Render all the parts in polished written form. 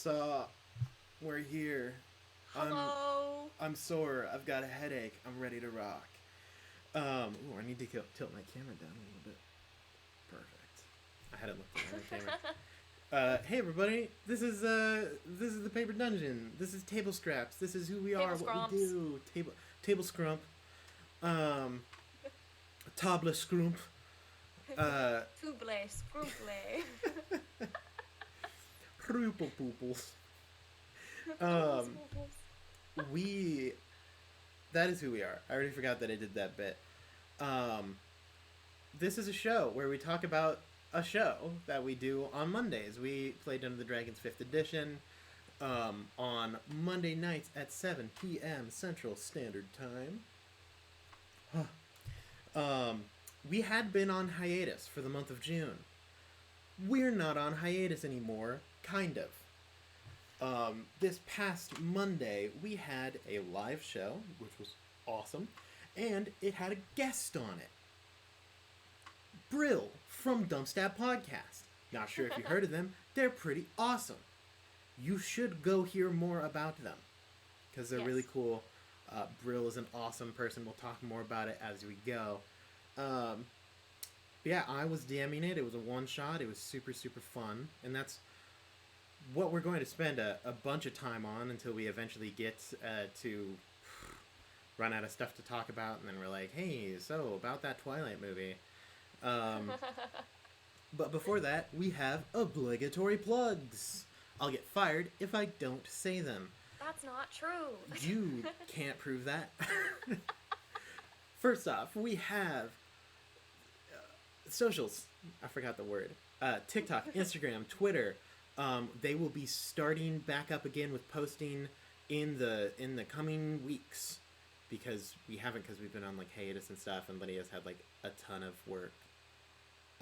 So, we're here. Hello. I'm sore. I've got a headache. I'm ready to rock. I need to tilt my camera down a little bit. Perfect. I hadn't looked at the camera. Hey everybody, this is the Paper Dungeon. This is Table Scraps. This is who we are, what we do. Table Scrump. Table Scrump. Tuble, scrumple. Roople pooples. That is who we are. I already forgot that I did that bit. This is a show where we talk about a show that we do on Mondays. We play Dungeons & Dragons 5th edition on Monday nights at 7 p.m. Central Standard Time. We had been on hiatus for the month of June. We're not on hiatus anymore, kind of. This past Monday, we had a live show, which was awesome, and it had a guest on it. Brill from DumpStat Podcast. Not sure if you heard of them. They're pretty awesome. You should go hear more about them, because they're really cool. Brill is an awesome person. We'll talk more about it as we go. Yeah, I was DMing it. It was a one-shot. It was super, super fun, and that's what we're going to spend a bunch of time on until we eventually get to run out of stuff to talk about, and then we're like, hey, so about that Twilight movie. But before that, we have obligatory plugs. I'll get fired if I don't say them. That's not true. You can't prove that. First off, we have socials. I forgot the word. TikTok, Instagram, Twitter. They will be starting back up again with posting in the coming weeks, because we've been on like hiatus and stuff, and Lydia's had like a ton of work.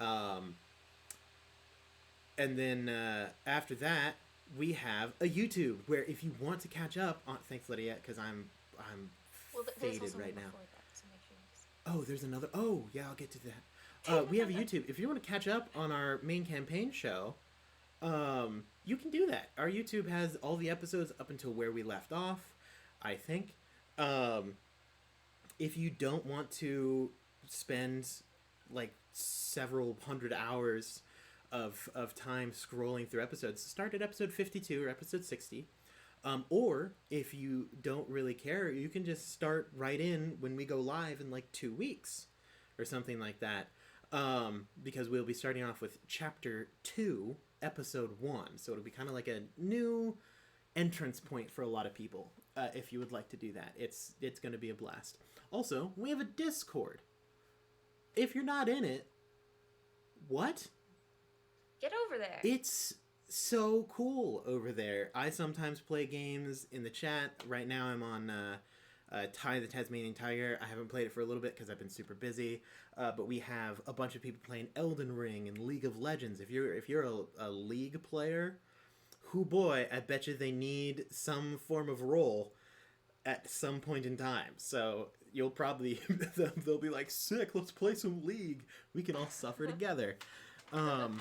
And then after that, we have a YouTube where if you want to catch up on, thanks Lydia, because I'm faded right now. Oh, there's another. Oh, yeah, I'll get to that. We have a YouTube. If you want to catch up on our main campaign show, you can do that. Our YouTube has all the episodes up until where we left off, I think. If you don't want to spend like several hundred hours of time scrolling through episodes, start at episode 52 or episode 60. Or if you don't really care, you can just start right in when we go live in like 2 weeks or something like that. Because we'll be starting off with chapter 2, episode 1. So it'll be kind of like a new entrance point for a lot of people. If you would like to do that, it's going to be a blast. Also, we have a Discord. If you're not in it, what? Get over there. It's so cool over there. I sometimes play games in the chat. Right now I'm on Ty the Tasmanian Tiger. I haven't played it for a little bit because I've been super busy. But we have a bunch of people playing Elden Ring and League of Legends. If you're a League player, hoo boy, I bet you they need some form of role at some point in time. So you'll probably they'll be like, sick, let's play some League. We can all suffer together. But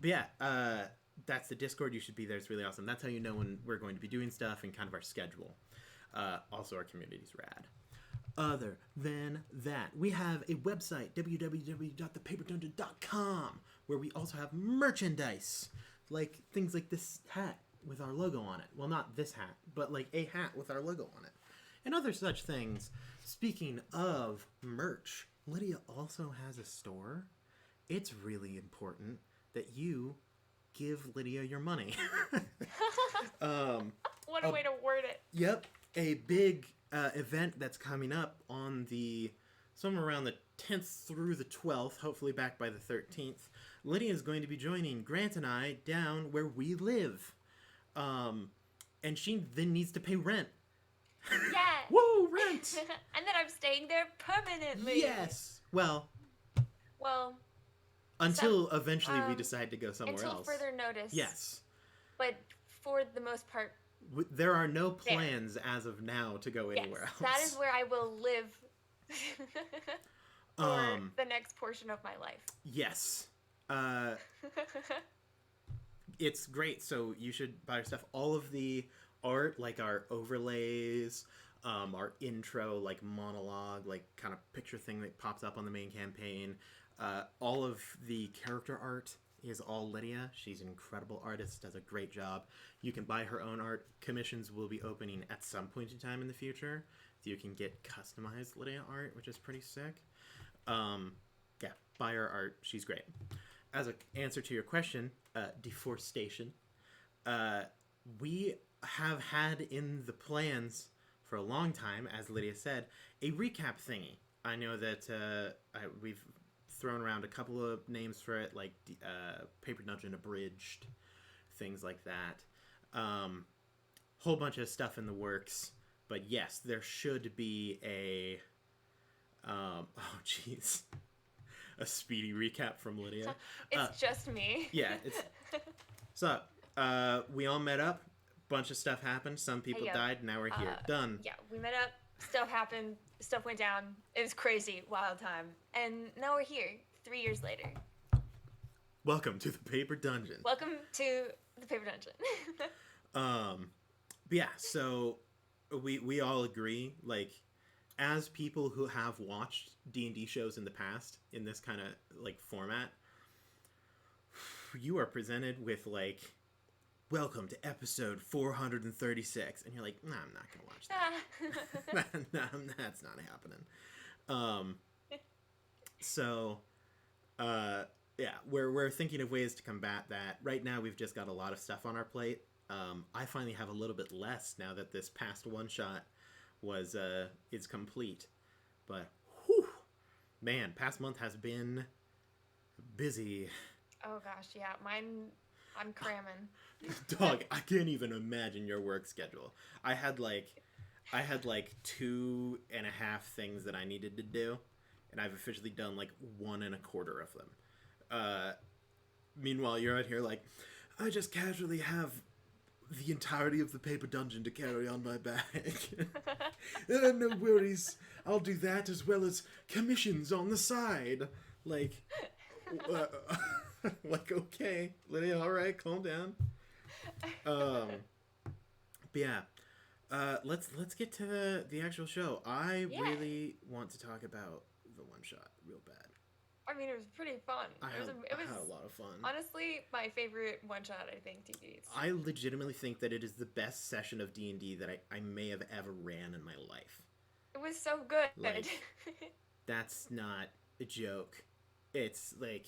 yeah, that's the Discord. You should be there. It's really awesome. That's how you know when we're going to be doing stuff and kind of our schedule. Also, our community's rad. Other than that, we have a website, www.thepaperdungeon.com, where we also have merchandise. Like things like this hat with our logo on it. Well, not this hat, but like a hat with our logo on it. And other such things. Speaking of merch, Lydia also has a store. It's really important that you give Lydia your money. What a way to word it. Yep. A big event that's coming up on somewhere around the 10th through the 12th, hopefully back by the 13th. Lydia is going to be joining Grant and I down where we live. And she then needs to pay rent. Yeah. Woo, rent! And then I'm staying there permanently. Yes. Well, until eventually we decide to go somewhere else. Until further notice. Yes. But for the most part, there are no plans as of now to go anywhere else. That is where I will live for the next portion of my life. Yes. It's great. So you should buy our stuff. All of the art, like our overlays, our intro, like monologue, like kind of picture thing that pops up on the main campaign. All of the character art is all Lydia. She's an incredible artist, does a great job. You can buy her own art. Commissions will be opening at some point in time in the future. You can get customized Lydia art, which is pretty sick. Yeah, buy her art. She's great. As an answer to your question, deforestation. We have had in the plans for a long time, as Lydia said, a recap thingy. I know that we've thrown around a couple of names for it, like Paper Dungeon Abridged, things like that. Whole bunch of stuff in the works. But yes, there should be a... oh, jeez. A speedy recap from Lydia. It's just me. Yeah, it's... So, we all met up. Bunch of stuff happened. Some people died. Now we're here. Done. Yeah, we met up. Stuff happened. Stuff went down. It was crazy. Wild time. And now we're here, 3 years later. Welcome to the Paper Dungeon. Welcome to the Paper Dungeon. But yeah, so we all agree, like, as people who have watched D&D shows in the past in this kind of, like, format, you are presented with, like, welcome to episode 436. And you're like, nah, I'm not going to watch that. Nah, that's not happening. Yeah, we're thinking of ways to combat that. Right now, we've just got a lot of stuff on our plate. I finally have a little bit less now that this past one-shot is complete. But, whew, man, past month has been busy. Oh, gosh, yeah. Mine, I'm cramming. Dog, I can't even imagine your work schedule. I had like 2.5 things that I needed to do, and I've officially done like 1.25 of them. Meanwhile, you're out here like, I just casually have the entirety of the Paper Dungeon to carry on my back. No worries, I'll do that as well as commissions on the side. Like, like, okay, Lydia, all right, calm down. But yeah, let's get to the actual show. I really want to talk about the one shot real bad. I mean, it was pretty fun. I had a lot of fun. Honestly, my favorite one shot, I think, DVDs. I legitimately think that it is the best session of D&D that I may have ever ran in my life. It was so good. Like, that's not a joke. It's like,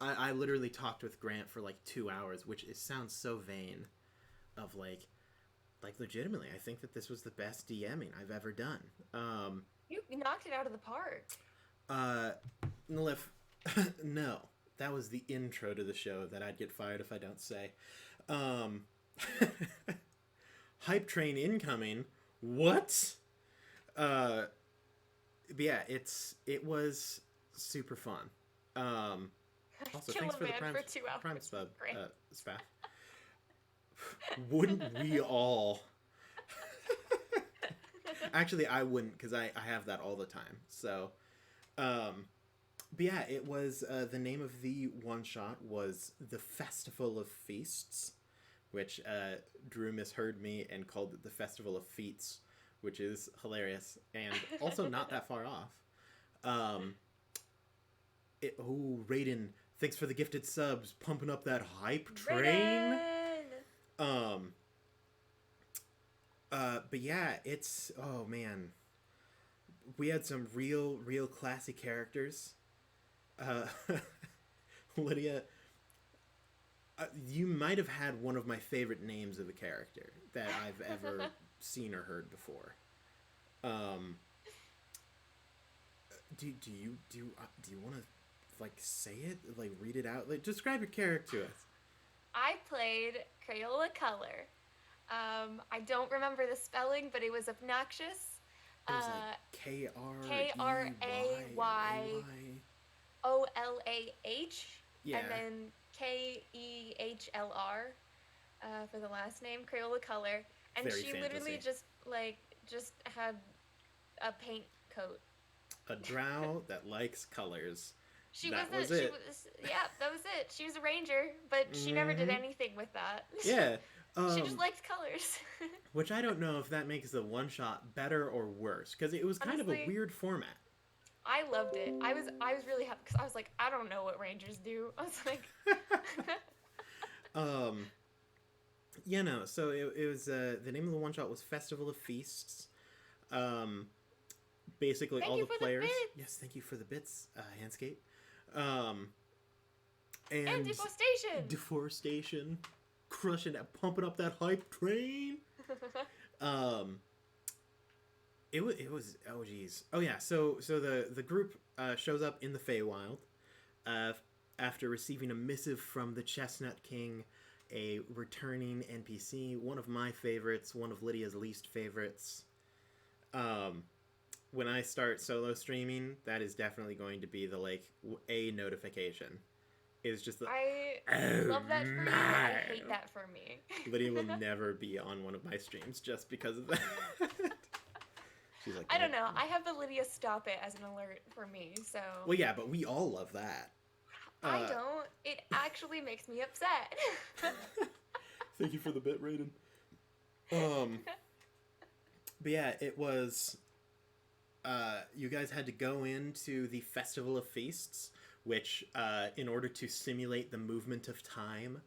I literally talked with Grant for like 2 hours, which sounds so vain. Of like legitimately, I think that this was the best DMing I've ever done. You knocked it out of the park. No, that was the intro to the show that I'd get fired if I don't say. Hype train incoming. What? But yeah, it was super fun. Also, thanks for the Prime Spaff. Wouldn't we all? Actually, I wouldn't, because I have that all the time. So, but yeah, it was, the name of the one-shot was The Festival of Feasts, which Drew misheard me and called it The Festival of Feats, which is hilarious, and also not that far off. Raiden, thanks for the gifted subs, pumping up that hype train. But yeah, it's, oh man, we had some real classy characters. Lydia, you might have had one of my favorite names of a character that I've ever seen or heard before. Do you want to like say it, like read it out, like describe your character to us? I played Crayola Color. I don't remember the spelling, but it was obnoxious. It was like Krayolah. Yeah. And then Kehlr for the last name, Crayola Color. And Very she fantasy. literally just had a paint coat. A drow that likes colors. She that was was a, she it. was yeah, that was it. She was a ranger, but she never did anything with that. Yeah. She just liked colors. Which I don't know if that makes the one shot better or worse, because it was kind of a Honestly, weird format. I loved it. I was really happy because I was like, I don't know what rangers do. I was like, Yeah, no. So it was the name of the one shot was Festival of Feasts. Um, Basically thank all you the for players. the bits Yes, thank you for the bits, Handscape. and And deforestation. deforestation, crushing that, pumping up that hype train. Um, it was oh geez, oh yeah. So the group shows up in the Feywild, uh, after receiving a missive from the Chestnut King, a returning NPC, one of my favorites, one of Lydia's least favorites. Um, when I start solo streaming, that is definitely going to be the like a notification. Is just the I oh love that for you. I hate that for me. Lydia will never be on one of my streams just because of that. She's like, I don't nope. know. I have the Lydia stop it as an alert for me, so. Well, yeah, but we all love that. I don't. It actually makes me upset. Thank you for the bit, Raiden. But yeah, it was. You guys had to go into the Festival of Feasts, which, in order to simulate the movement of time,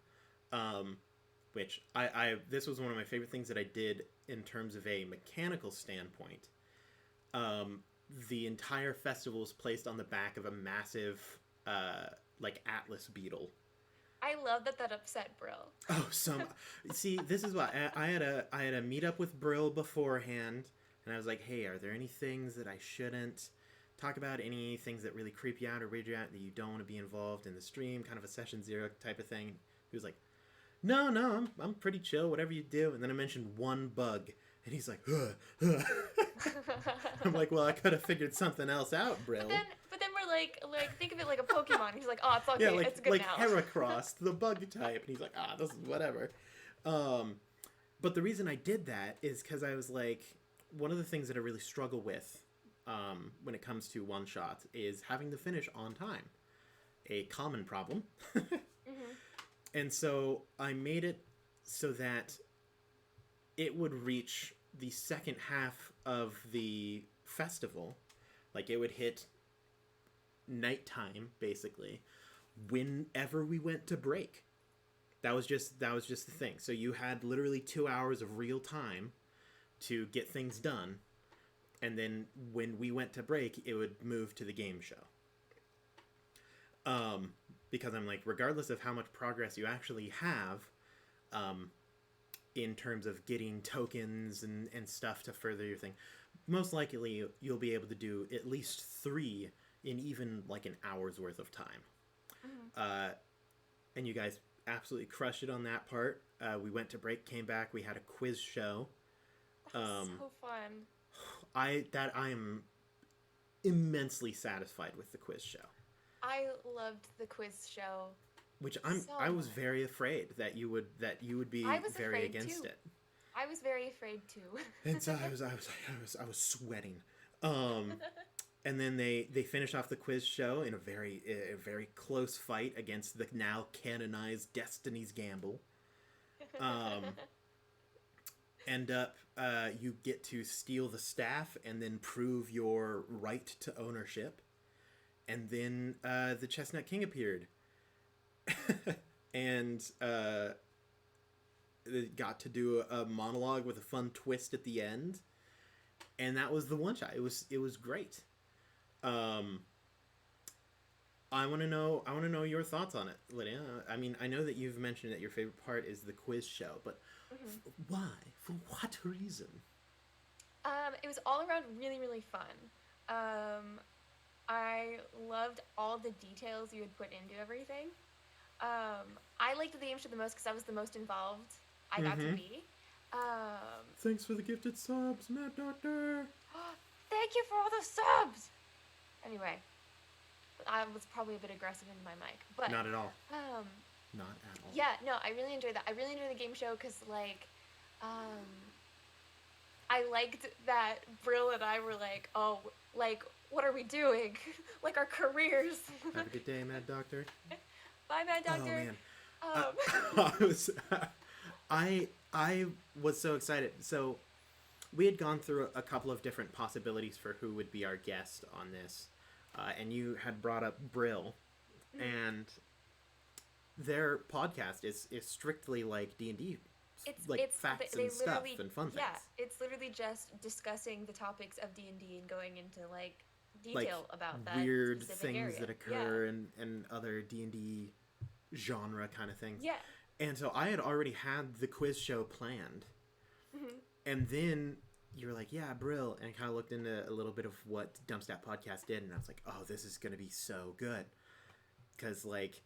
which this was one of my favorite things that I did in terms of a mechanical standpoint. The entire festival is placed on the back of a massive, like Atlas beetle. I love that upset Brill. Oh, see, this is why I had a meet up with Brill beforehand, and I was like, hey, are there any things that I shouldn't talk about? Any things that really creep you out or weird you out that you don't want to be involved in the stream? Kind of a session zero type of thing. He was like, no, I'm pretty chill, whatever you do. And then I mentioned one bug, and he's like, I'm like, well, I could have figured something else out, Brill. But then we're like think of it like a Pokemon. He's like, oh, it's okay, Yeah, like, it's good like now. Heracross, the bug type, and he's like, this is whatever. But the reason I did that is because I was like, one of the things that I really struggle with, when it comes to one shots, is having to finish on time. A common problem. And so I made it so that it would reach the second half of the festival, like it would hit nighttime basically whenever we went to break. That was just the thing. So you had literally 2 hours of real time to get things done, and then when we went to break, it would move to the game show. Because I'm like, regardless of how much progress you actually have, in terms of getting tokens and stuff to further your thing, most likely you'll be able to do at least 3 in even like an hour's worth of time. And you guys absolutely crushed it on that part. We went to break, came back, we had a quiz show. That was so fun. I am immensely satisfied with the quiz show. I loved the quiz show. Which I was very afraid that you would be very against too. it. I was very afraid too. And so I was sweating. And then they finished off the quiz show in a very close fight against the now canonized Destiny's Gamble. End up, you get to steal the staff and then prove your right to ownership. And then the Chestnut King appeared. And got to do a monologue with a fun twist at the end. And that was the one shot. It was great. I want to know your thoughts on it, Lydia. I mean, I know that you've mentioned that your favorite part is the quiz show, but why? For what reason? It was all around really, really fun. I loved all the details you had put into everything. I liked the game show the most because I was the most involved I got to be. Thanks for the gifted subs, Mad Doctor. Thank you for all the subs. Anyway, I was probably a bit aggressive into my mic, but not at all. Not at all. Yeah, no, I really enjoyed that. I really enjoyed the game show because, like, I liked that Brill and I were like, oh, like, What are we doing? Like our careers. Have a good day, Mad Doctor. Bye, Mad Doctor. Oh man, Um, I was so excited. So we had gone through a couple of different possibilities for who would be our guest on this, and you had brought up Brill, and their podcast is strictly like D&D, like facts and stuff and fun things. Yeah, it's literally just discussing the topics of D&D and going into like detail about that weird specific things area. that occur and other D&D genre kind of things. Yeah. And so I had already had the quiz show planned. Mm-hmm. And then you were like, yeah, Brill. And I kind of looked into a little bit of what DumpStat Podcast did. And I was like, oh, this is going to be so good. Because, like,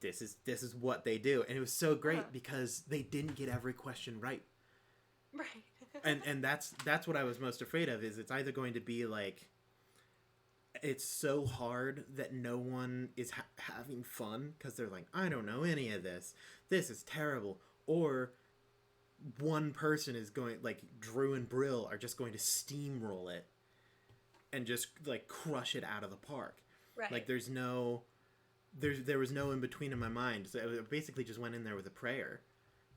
this is what they do. And it was so great because they didn't get every question right. Right. and that's what I was most afraid of, is it's either going to be, like, it's so hard that no one is having fun because they're like, I don't know any of this. This is terrible. Or one person is going, like, Drew and Brill are just going to steamroll it and just, like, crush it out of the park. Right. Like, there was no in between in my mind. So I basically just went in there with a prayer.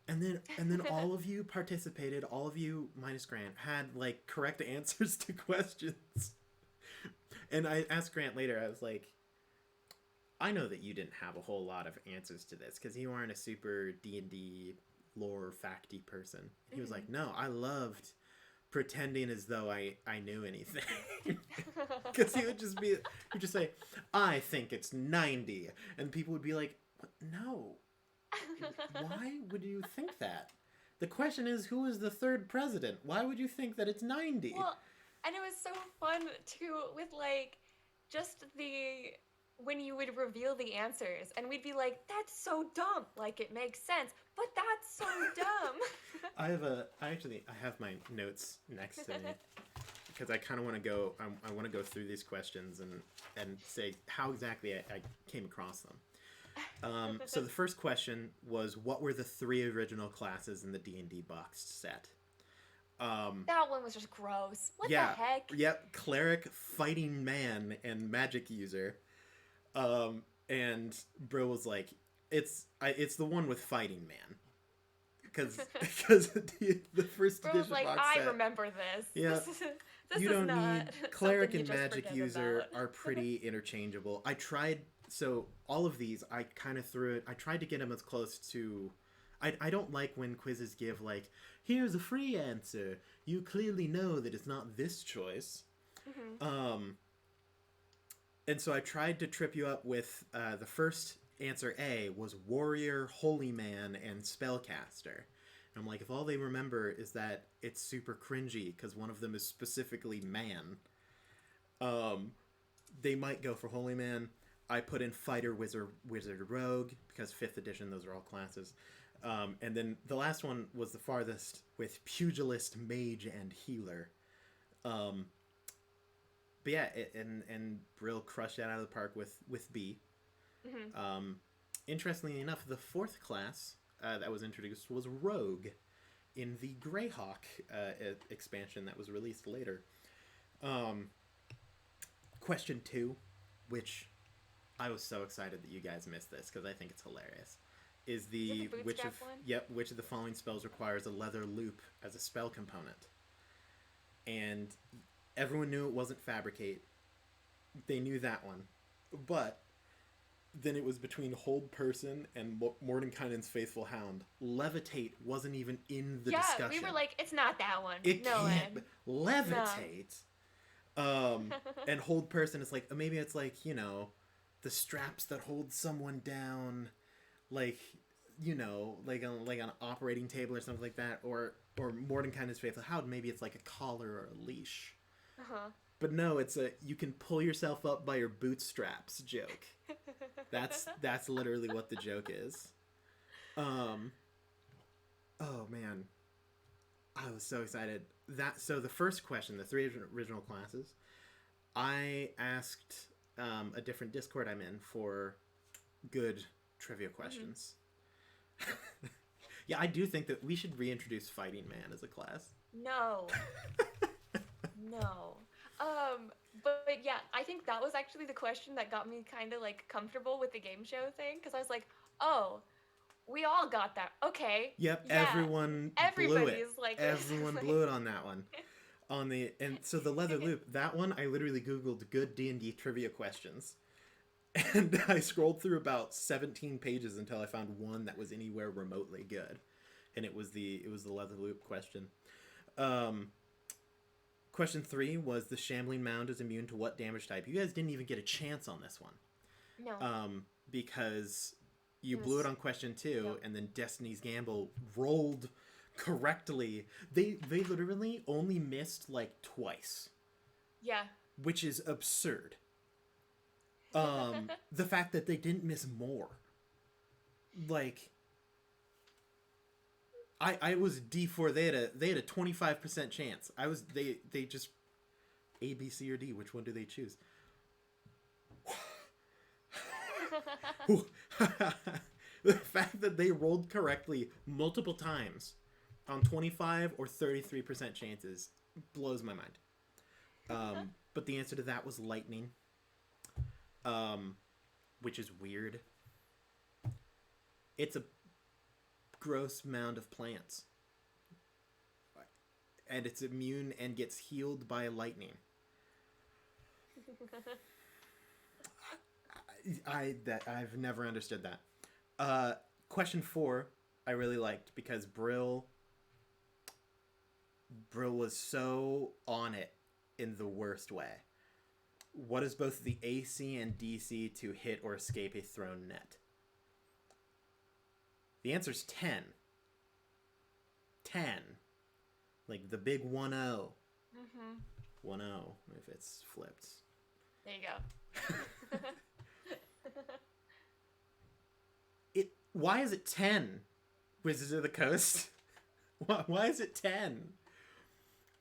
And then all of you participated, all of you minus Grant had, like, correct answers to questions. And I asked Grant later, I was like, I know that you didn't have a whole lot of answers to this because you aren't a super D&D lore facty person. And he was like, no, I loved pretending as though I knew anything. Because he would just say, I think it's 90. And people would be like, what? No. Why would you think that? The question is, who is the third president? Why would you think that it's 90? Well, and it was so fun, too, with, like, just when you would reveal the answers, and we'd be like, that's so dumb. Like, it makes sense, but that's so dumb. I have my notes next to me, because I kind of want to go, I want to go through these questions and say how exactly I came across them. So the first question was, what were the 3 original classes in the D&D boxed set? That one was just gross. What the heck? Yep, cleric, fighting man, and magic user. And Bro was like, it's the one with fighting man. Because the first Bro edition was like, box I set, remember this. Yeah. This you is don't not need cleric and something you just magic forget user about. are pretty interchangeable. So all of these I kind of threw it. I tried to get them as close to. I don't like when quizzes give, like, here's a free answer. You clearly know that it's not this choice. Mm-hmm. And so I tried to trip you up with the first answer A was warrior, holy man, and spellcaster. And I'm like, if all they remember is that it's super cringy because one of them is specifically man, they might go for holy man. I put in fighter, wizard, rogue, because 5th edition, those are all classes. And then the last one was the farthest with pugilist, mage, and healer. But yeah, and Brill crushed that out of the park with B. Mm-hmm. Interestingly enough, the 4th class that was introduced was rogue in the Greyhawk expansion that was released later. Question 2, which I was so excited that you guys missed this because I think it's hilarious. Is the which of the following spells requires a leather loop as a spell component? And everyone knew it wasn't fabricate. They knew that one. But then it was between hold person and Mordenkainen's faithful hound. Levitate wasn't even in the discussion. Yeah, we were like, it's not that one. It can't levitate. No. And hold person is like, maybe it's like, you know, the straps that hold someone down, like, you know, like on an operating table or something like that, or Mordenkainen's faithful hound, maybe it's like a collar or a leash. But no, it's a you can pull yourself up by your bootstraps joke. That's literally what the joke is. Oh man, I was so excited. So the first question, the 3 original classes, I asked a different Discord I'm in for good trivia questions. Mm-hmm. Yeah, I do think that we should reintroduce Fighting Man as a class. No. No. But yeah, I think that was actually the question that got me kind of like comfortable with the game show thing, because I was like, oh, we all got that. Okay, Yep, yeah, everyone blew everybody it. is like this. Everyone Like, blew it on that one. And so the leather loop, that one I literally googled good D&D trivia questions. And I scrolled through about 17 pages until I found one that was anywhere remotely good. And it was the leather loop question. Question 3 was the shambling mound is immune to what damage type? You guys didn't even get a chance on this one. no. Because you blew it on question 2, Yep. and then Destiny's Gamble rolled correctly. They literally only missed like twice, Yeah. which is absurd. The fact that they didn't miss more, like, I was D4. They had a 25% chance. They just A, B, C, or D. Which one do they choose? The fact that they rolled correctly multiple times on 25 or 33% chances blows my mind. But the answer to that was lightning, which is weird. It's a gross mound of plants, and it's immune and gets healed by lightning. I've never understood that. Question 4 I really liked because Brill was so on it in the worst way. What is both the AC and DC to hit or escape a thrown net? The answer's 10. 10. Like the big 1-0. Mm-hmm. 1-0 if it's flipped. There you go. Why is it 10? Wizards of the Coast? Why is it 10?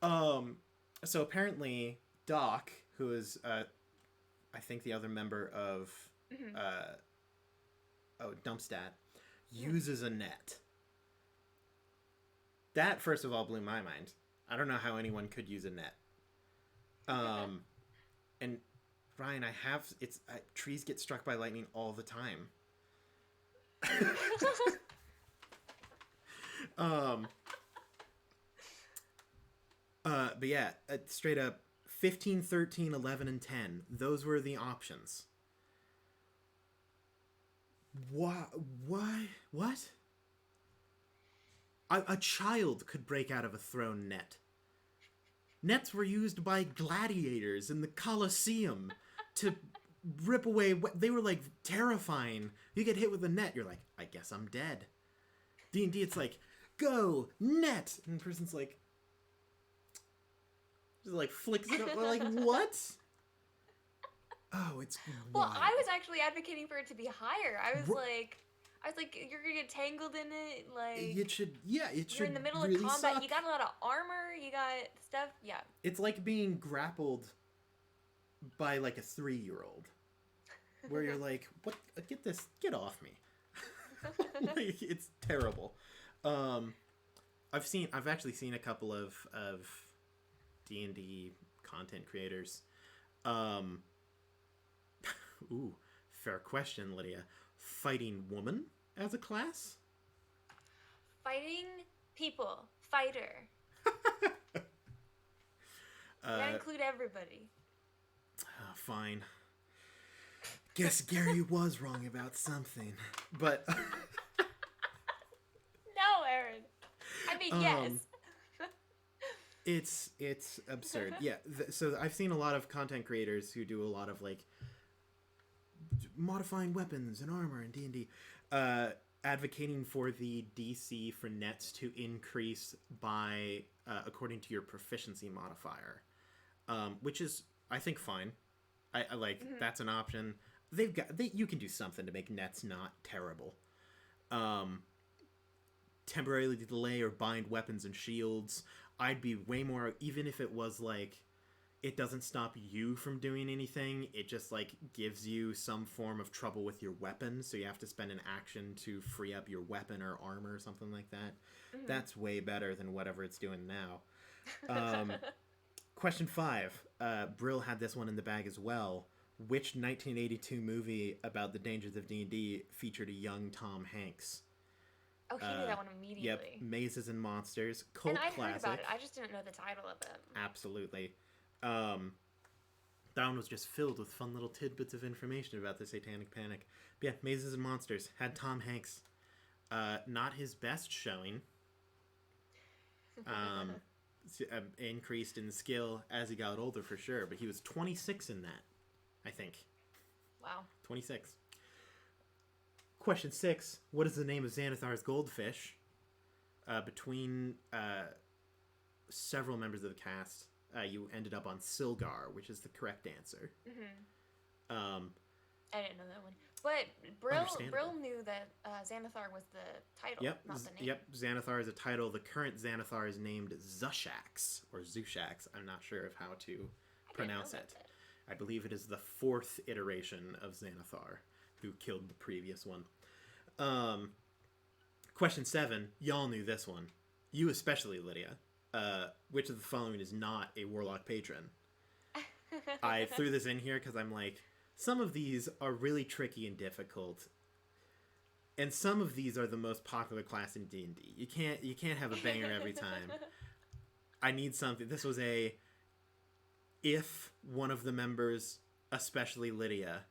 So apparently Doc, who is I think the other member of DumpStat, uses a net. That first of all blew my mind. I don't know how anyone could use a net. And Ryan, trees get struck by lightning all the time. But yeah, straight up 15, 13, 11, and 10. Those were the options. Why? What? A child could break out of a thrown net. Nets were used by gladiators in the Colosseum to rip away. They were like terrifying. You get hit with a net, you're like, I guess I'm dead. D&D, it's like, go net, and the person's like, just like flicks it up. Like, what? Oh, it's wild. Well, I was actually advocating for it to be higher. I was like, you're gonna get tangled in it. Like, it should. You're in the middle really of combat. suck. You got a lot of armor. You got stuff. Yeah. It's like being grappled by like a 3-year-old, where you're like, "What? Get off me!" Like, it's terrible. I've actually seen a couple of D&D content creators. Ooh, fair question, Lydia. Fighting woman as a class? Fighting people. Fighter. That include everybody. Fine. Guess Gary was wrong about something. But... No, Aaron. I mean, yes. It's absurd. Yeah, so I've seen a lot of content creators who do a lot of, like, modifying weapons and armor in D&D, advocating for the DC for nets to increase by according to your proficiency modifier, which is, I think, fine. I like that's an option. You can do something to make nets not terrible. Temporarily delay or bind weapons and shields. I'd be way more, even if it was like, it doesn't stop you from doing anything. It just, like, gives you some form of trouble with your weapon, so you have to spend an action to free up your weapon or armor or something like that. That's way better than whatever it's doing now. Question 5. Brill had this one in the bag as well. Which 1982 movie about the dangers of D&D featured a young Tom Hanks? Oh, he knew that one immediately. Yep, Mazes and Monsters, cult and I'd classic. heard about it. I just didn't know the title of it. Absolutely. That one was just filled with fun little tidbits of information about the Satanic Panic. But yeah, Mazes and Monsters had Tom Hanks. Not his best showing. Increased in skill as he got older for sure, but he was 26 in that, I think. Wow. 26. Question 6. What is the name of Xanathar's goldfish? Between several members of the cast, you ended up on Silgar, which is the correct answer. Mm-hmm. I didn't know that one. But Brill knew that Xanathar was the title, not the name. Yep, Xanathar is a title. The current Xanathar is named Zushax, or Zushax. I'm not sure of how to pronounce it. I believe it is the 4th iteration of Xanathar, who killed the previous one. Question 7. Y'all knew this one. You especially, Lydia. Which of the following is not a Warlock patron? I threw this in here because I'm like, some of these are really tricky and difficult, and some of these are the most popular class in D&D. You can't have a banger every time. I need something. This was if one of the members, especially Lydia,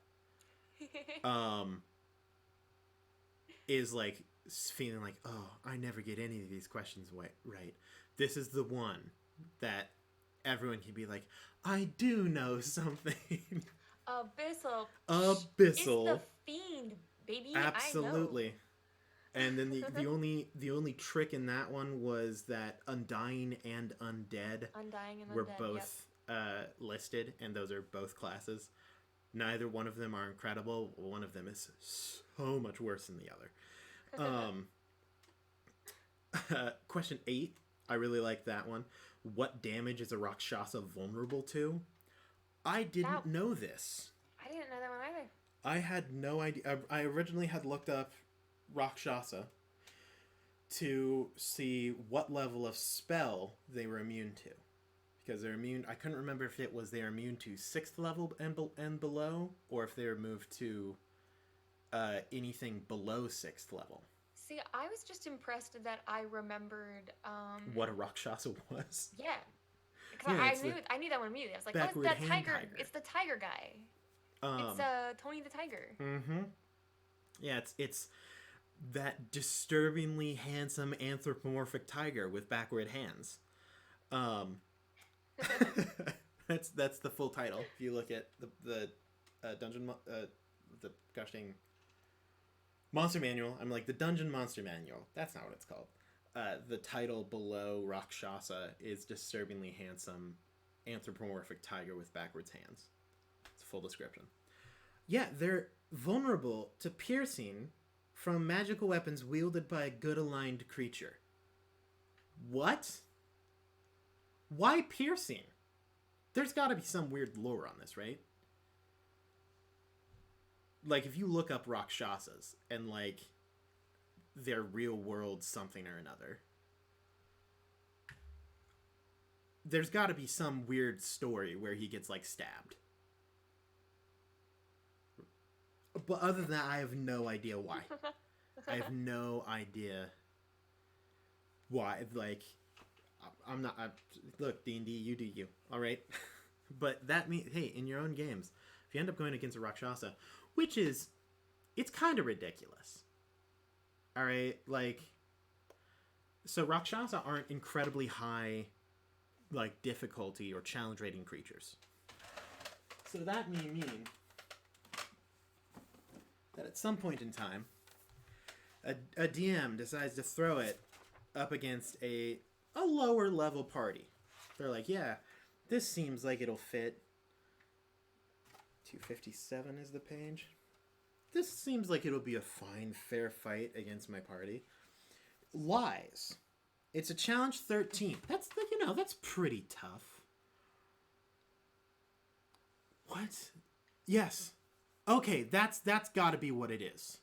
is like feeling like, oh, I never get any of these questions right. This is the one that everyone can be like, I do know something. Abyssal. It's the fiend, baby. Absolutely. And then the only trick in that one was that Undying and Undead were both listed, and those are both classes. Neither one of them are incredible. One of them is so much worse than the other. Question 8. I really like that one. What damage is a Rakshasa vulnerable to? I didn't know this. I didn't know that one either. I had no idea. I originally had looked up Rakshasa to see what level of spell they were immune to. Because they're immune... I couldn't remember if it was they're immune to 6th level and below, or if they were moved to anything below 6th level. See, I was just impressed that I remembered... what a Rakshasa was? Yeah. Because I knew that one immediately. I was like, oh, it's that tiger. It's the tiger guy. It's Tony the Tiger. Mm-hmm. Yeah, it's that disturbingly handsome anthropomorphic tiger with backward hands. That's the full title. If you look at the gosh dang monster manual, I'm like, the Dungeon Monster Manual. That's not what it's called. The title below Rakshasa is disturbingly handsome anthropomorphic tiger with backwards hands. It's a full description. Yeah, they're vulnerable to piercing from magical weapons wielded by a good aligned creature. What? Why piercing? There's got to be some weird lore on this, right? Like, if you look up Rakshasas and, like, their real world something or another, there's got to be some weird story where he gets, like, stabbed. But other than that, I have no idea why. I have no idea why. Like, look, D&D, you do you, all right? But that means, hey, in your own games, if you end up going against a Rakshasa, which is, it's kind of ridiculous. All right, like, so Rakshasa aren't incredibly high, like, difficulty or challenge rating creatures. So that may mean that at some point in time, a DM decides to throw it up against a lower level party. They're like, yeah, this seems like it'll fit. 257 is the page. This seems like it'll be a fine, fair fight against my party. Lies. It's a challenge 13. That's pretty tough. What? Yes. Okay, that's got to be what it is.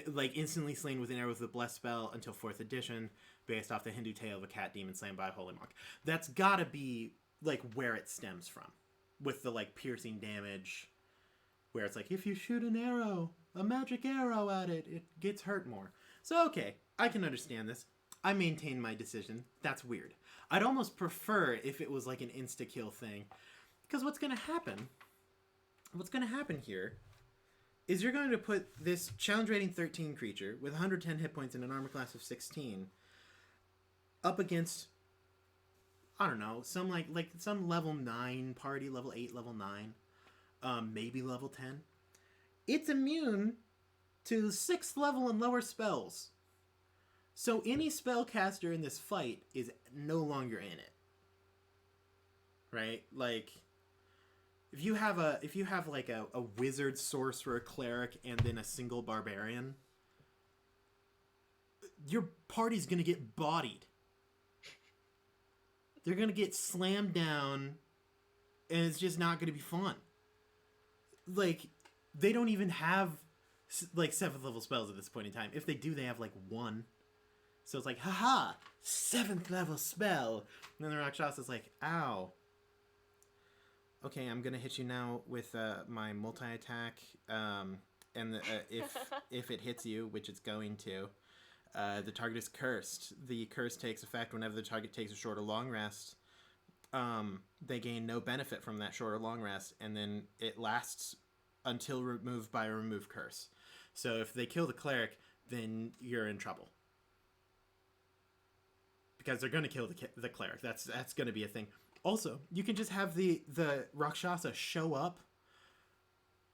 Like, instantly slain with an arrow with a blessed spell until 4th edition. based off the Hindu tale of a cat demon slain by a holy monk. That's gotta be, like, where it stems from. With the, like, piercing damage, where it's like, if you shoot an arrow, a magic arrow at it, it gets hurt more. So, okay, I can understand this. I maintain my decision. That's weird. I'd almost prefer if it was, like, an insta-kill thing. Because what's gonna happen here is you're going to put this challenge rating 13 creature with 110 hit points and an armor class of 16 up against, I don't know, some like some level 9 party, level 8, level 9, maybe level 10. It's immune to 6th level and lower spells. So any spellcaster in this fight is no longer in it. Right? Like, if you have like a wizard, sorcerer, cleric, and then a single barbarian, your party's gonna get bodied. They're gonna get slammed down, and it's just not gonna be fun. Like, they don't even have like 7th level spells at this point in time. If they do, they have like 1. So it's like, haha, 7th level spell. And then the Rakshasa's like, ow. Okay, I'm gonna hit you now with my multi-attack, and if it hits you, which it's going to, the target is cursed. The curse takes effect whenever the target takes a short or long rest. They gain no benefit from that short or long rest, and then it lasts until removed by a remove curse. So if they kill the cleric, then you're in trouble. Because they're gonna kill the cleric. That's gonna be a thing. Also, you can just have the Rakshasa show up,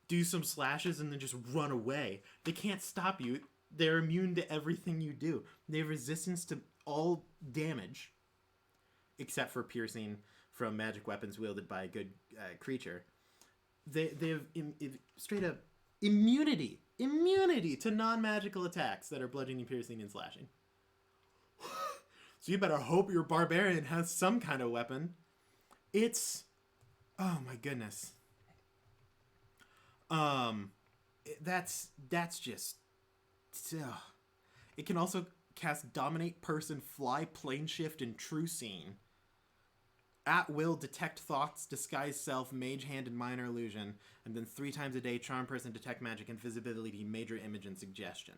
do some slashes, and then just run away. They can't stop you. They're immune to everything you do. They have resistance to all damage, except for piercing from magic weapons wielded by a good creature. They have straight up immunity to non-magical attacks that are bludgeoning, piercing, and slashing. So you better hope your barbarian has some kind of weapon. It's, oh my goodness. That's just, it can also cast Dominate Person, Fly, Plane Shift, and True Scene. At will, Detect Thoughts, Disguise Self, Mage Hand, and Minor Illusion. And then 3 times a day, Charm Person, Detect Magic, Invisibility, Major Image, and Suggestion.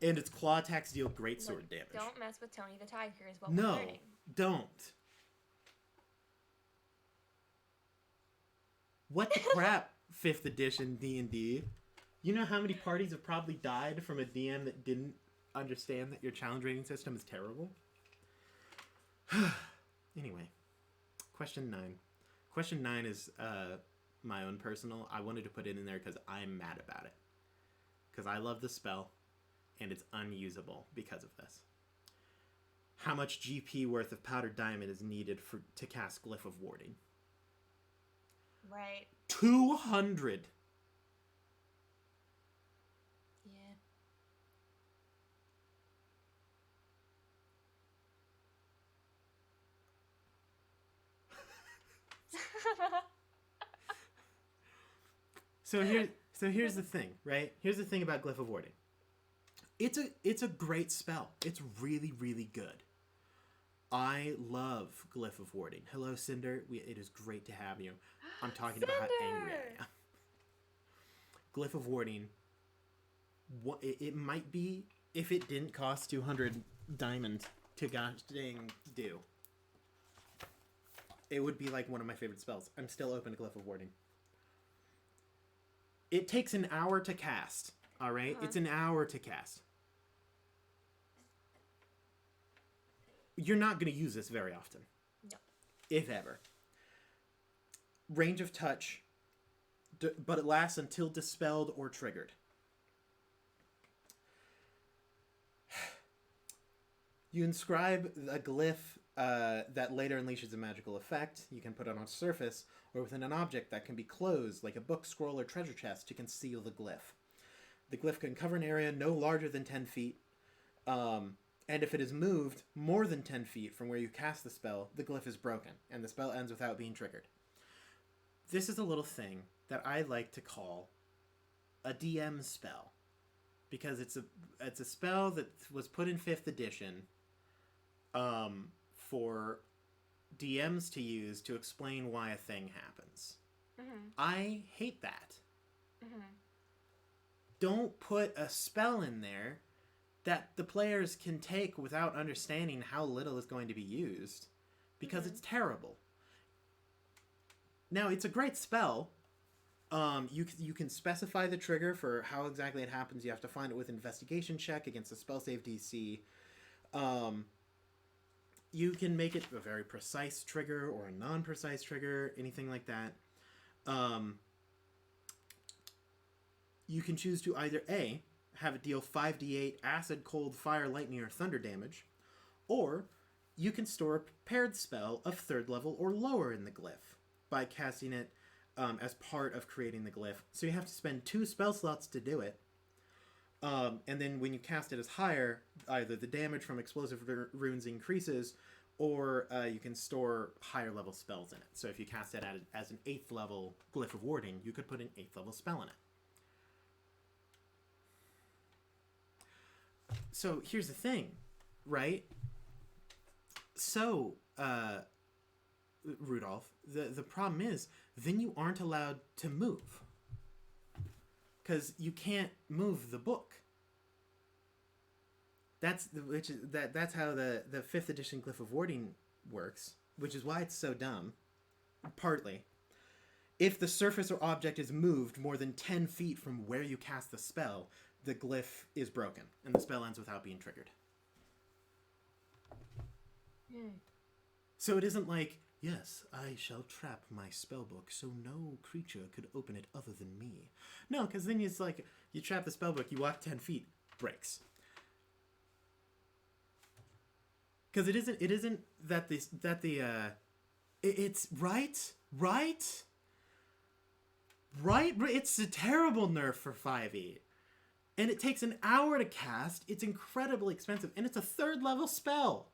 And its claw attacks deal great sword damage. Don't mess with Tony the Tiger is what we're learning. No, don't. What the crap, 5th edition D&D? You know how many parties have probably died from a DM that didn't understand that your challenge rating system is terrible? Anyway, question 9. Question 9 is my own personal. I wanted to put it in there because I'm mad about it. Because I love the spell, and it's unusable because of this. How much GP worth of powdered diamond is needed to cast Glyph of Warding? Right. 200. Yeah. So here's the thing, right? Here's the thing about Glyph of Warding. It's a great spell. It's really, really good. I love Glyph of Warding. Hello, Cinder. It is great to have you. I'm talking about how angry I am. Glyph of Warding, it might be, if it didn't cost 200 diamond to gosh dang do, it would be like one of my favorite spells. I'm still open to Glyph of Warding. It takes an hour to cast, all right? It's an hour to cast. You're not going to use this very often. No. If ever. Range of touch, but it lasts until dispelled or triggered. You inscribe a glyph that later unleashes a magical effect. You can put it on a surface or within an object that can be closed, like a book, scroll, or treasure chest, to conceal the glyph. The glyph can cover an area no larger than 10 feet. And if it is moved more than 10 feet from where you cast the spell, the glyph is broken, and the spell ends without being triggered. This is a little thing that I like to call a DM spell. because it's a spell that was put in 5th edition for DMs to use to explain why a thing happens. Mm-hmm. I hate that. Mm-hmm. Don't put a spell in there that the players can take without understanding how little is going to be used, because it's terrible. Now, it's a great spell. You can specify the trigger for how exactly it happens. You have to find it with investigation check against the spell save DC. You can make it a very precise trigger or a non-precise trigger, anything like that. You can choose to either A, have it deal 5d8 acid, cold, fire, lightning, or thunder damage, or you can store a prepared spell of 3rd level or lower in the glyph by casting it as part of creating the glyph. So you have to spend 2 spell slots to do it. And then when you cast it as higher, either the damage from explosive runes increases, or you can store higher level spells in it. So if you cast it as an 8th level Glyph of Warding, you could put an 8th level spell in it. So here's the thing, right? So, Rudolph, the problem is, then you aren't allowed to move. Because you can't move the book. That's how the 5th edition Glyph of Warding works, which is why it's so dumb. Partly. If the surface or object is moved more than 10 feet from where you cast the spell, the glyph is broken, and the spell ends without being triggered. So it isn't like, yes, I shall trap my spellbook so no creature could open it other than me. No, because then it's like, you trap the spellbook, you walk 10 feet, breaks. Because it isn't that it's right? It's a terrible nerf for 5e. And it takes an hour to cast, it's incredibly expensive, and it's a 3rd level spell.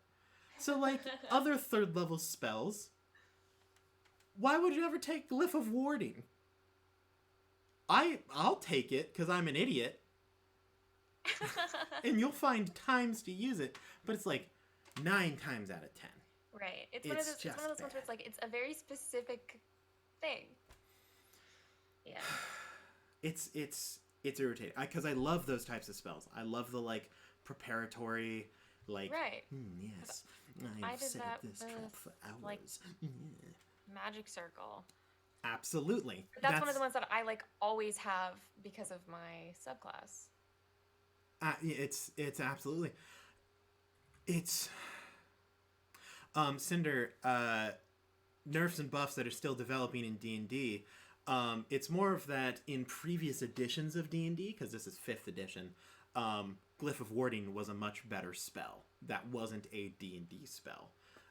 So, like, other 3rd level spells, why would you ever take Glyph of Warding? I'll take it, because I'm an idiot. And you'll find times to use it, but it's like 9 times out of 10. Right. It's one of those ones where it's like, it's a very specific thing. Yeah. It's irritating, because I love those types of spells. I love the, like, preparatory, like, right. Yes, I've set this trap for hours. Like, Magic Circle. Absolutely. That's one of the ones that I, like, always have because of my subclass. It's absolutely. It's Cinder, nerfs and buffs that are still developing in D&D. It's more of that in previous editions of D&D, because this is 5th edition. Glyph of Warding was a much better spell. That wasn't a D&D spell.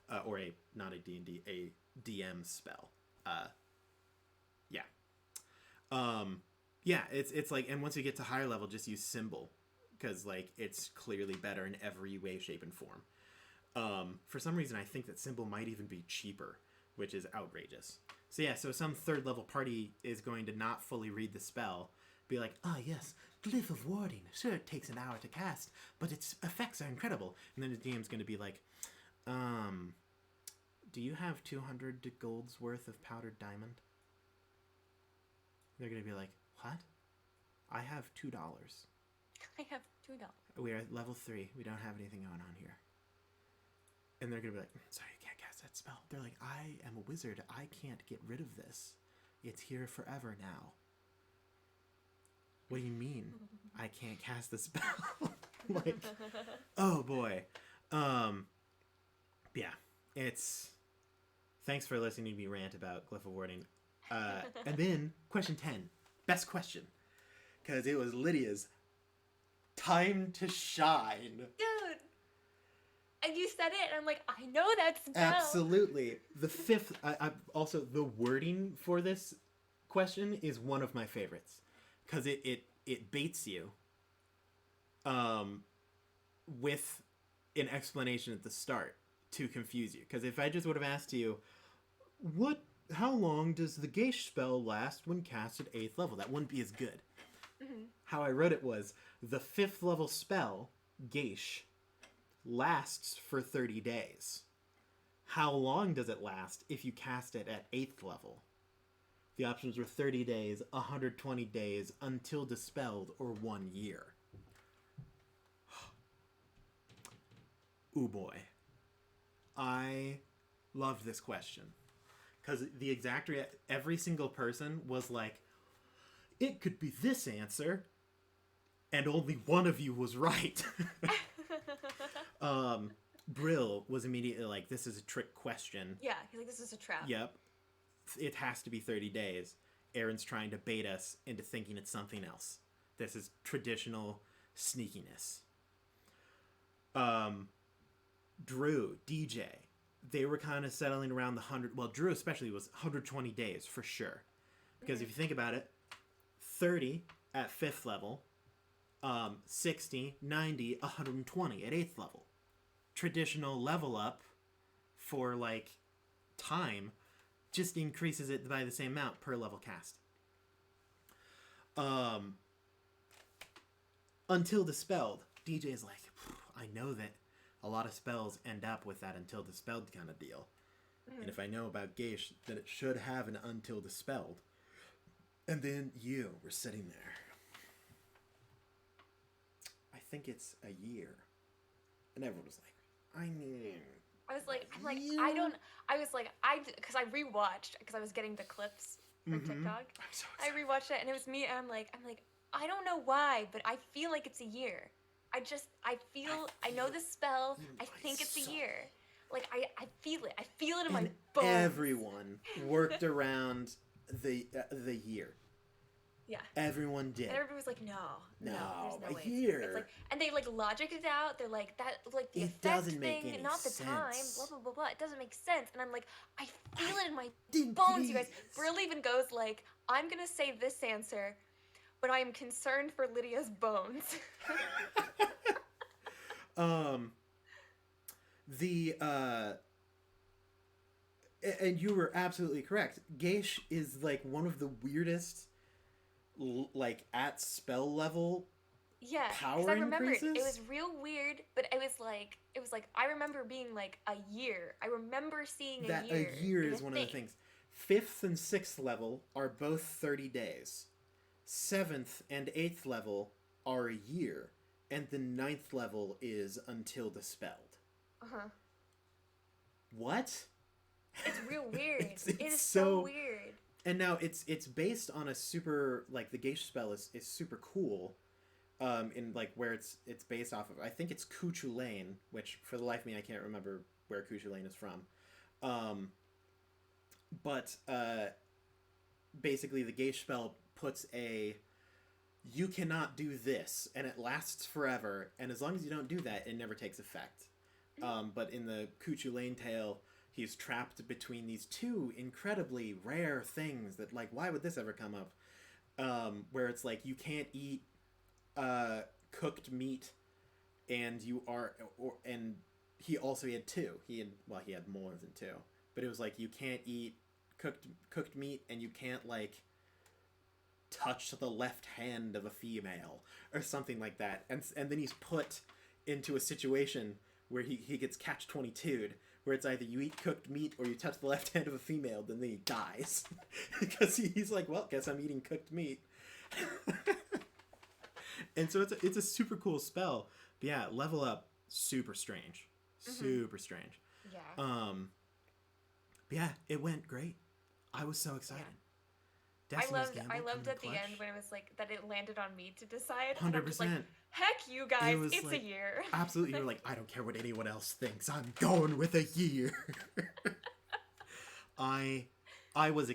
Not a D&D, a DM spell. Yeah, it's like, and once you get to higher level, just use Symbol, because, like, it's clearly better in every way, shape, and form. For some reason, I think that Symbol might even be cheaper, which is outrageous. So yeah, so some 3rd level party is going to not fully read the spell, be like, yes, Glyph of Warding, sure it takes an hour to cast, but its effects are incredible. And then the DM's going to be like, do you have 200 gold's worth of powdered diamond? They're going to be like, what? I have $2. I have $2. We are at level 3. We don't have anything going on here. And they're going to be like, sorry, you can't cast that spell. They're like, I am a wizard. I can't get rid of this. It's here forever now. What do you mean? I can't cast the spell? Like, oh boy. Yeah, it's... Thanks for listening to me rant about Glyph of Warding. And then, question 10. Best question. Because it was Lydia's time to shine. Dude! And you said it, and I'm like, I know that spell. Absolutely. The 5th... I also, the wording for this question is one of my favorites. Because it baits you with an explanation at the start to confuse you. Because if I just would have asked you, how long does the Geish spell last when cast at 8th level? That wouldn't be as good. How I wrote it was, the 5th level spell, Geish, lasts for 30 days. How long does it last if you cast it at 8th level? The options were 30 days, 120 days, until dispelled, or 1 year. Ooh boy. I loved this question. Because the exact every single person was like, it could be this answer. And only one of you was right. Brill was immediately like, this is a trick question. Yeah, he's like, this is a trap. Yep. It has to be 30 days. Aaron's trying to bait us into thinking it's something else. This is traditional sneakiness. Drew, DJ, they were kind of settling around the 100. Well, Drew especially was 120 days for sure. Because if you think about it, 30 at 5th level, 60, 90, 120 at 8th level. Traditional level up for like time just increases it by the same amount per level cast. Until dispelled, DJ's like, I know that a lot of spells end up with that until dispelled kind of deal. And if I know about Geish, then it should have an until dispelled. And then you were sitting there. I think it's a year. And everyone was like, because I rewatched, because I was getting the clips for TikTok. So I rewatched it, and it was me, and I'm like, I don't know why, but I feel like it's a year. I know the spell. I think it's a year. Like, I feel it. I feel it in my bones. Everyone worked around the year. Yeah. Everyone did. And everybody was like, no, there's no way. A year. It's like, and they like logicked it out. They're like, that, like the effect thing, not the time, blah, blah, blah, blah. It doesn't make sense. And I'm like, I feel it in my bones, you guys. Brill even goes like, I'm going to say this answer, but I am concerned for Lydia's bones. And you were absolutely correct. Geish is like one of the weirdest, like at spell level. Yeah, because I remember it was real weird, but it was like I remember being like a year. I remember seeing that a year. A year is one of the things. 5th and 6th level are both 30 days. 7th and 8th level are a year, and the 9th level is until dispelled. What? It's real weird. It's it is so weird. And now it's based on a super, like, the Geish spell is super cool. In like where it's based off of, I think it's Cuchulainn, which for the life of me I can't remember where Cuchulainn is from. But basically the Geish spell puts you cannot do this, and it lasts forever, and as long as you don't do that, it never takes effect. But in the Cuchulainn tale, he's trapped between these two incredibly rare things that, like, why would this ever come up? Where it's like you can't eat cooked meat, and and he had two. He had more than two, but it was like you can't eat cooked meat, and you can't like touch the left hand of a female or something like that, and then he's put into a situation where he gets catch-22'd, where it's either you eat cooked meat or you touch the left hand of a female, then he dies because he's like, well, guess I'm eating cooked meat. And so it's a super cool spell. But yeah, level up, super strange. Super strange. Yeah. But yeah, it went great. I was so excited. Yeah. I loved at the end when it was like that it landed on me to decide. 100%. Like, heck you guys, it's like, a year. Absolutely. You're like, I don't care what anyone else thinks. I'm going with a year. I was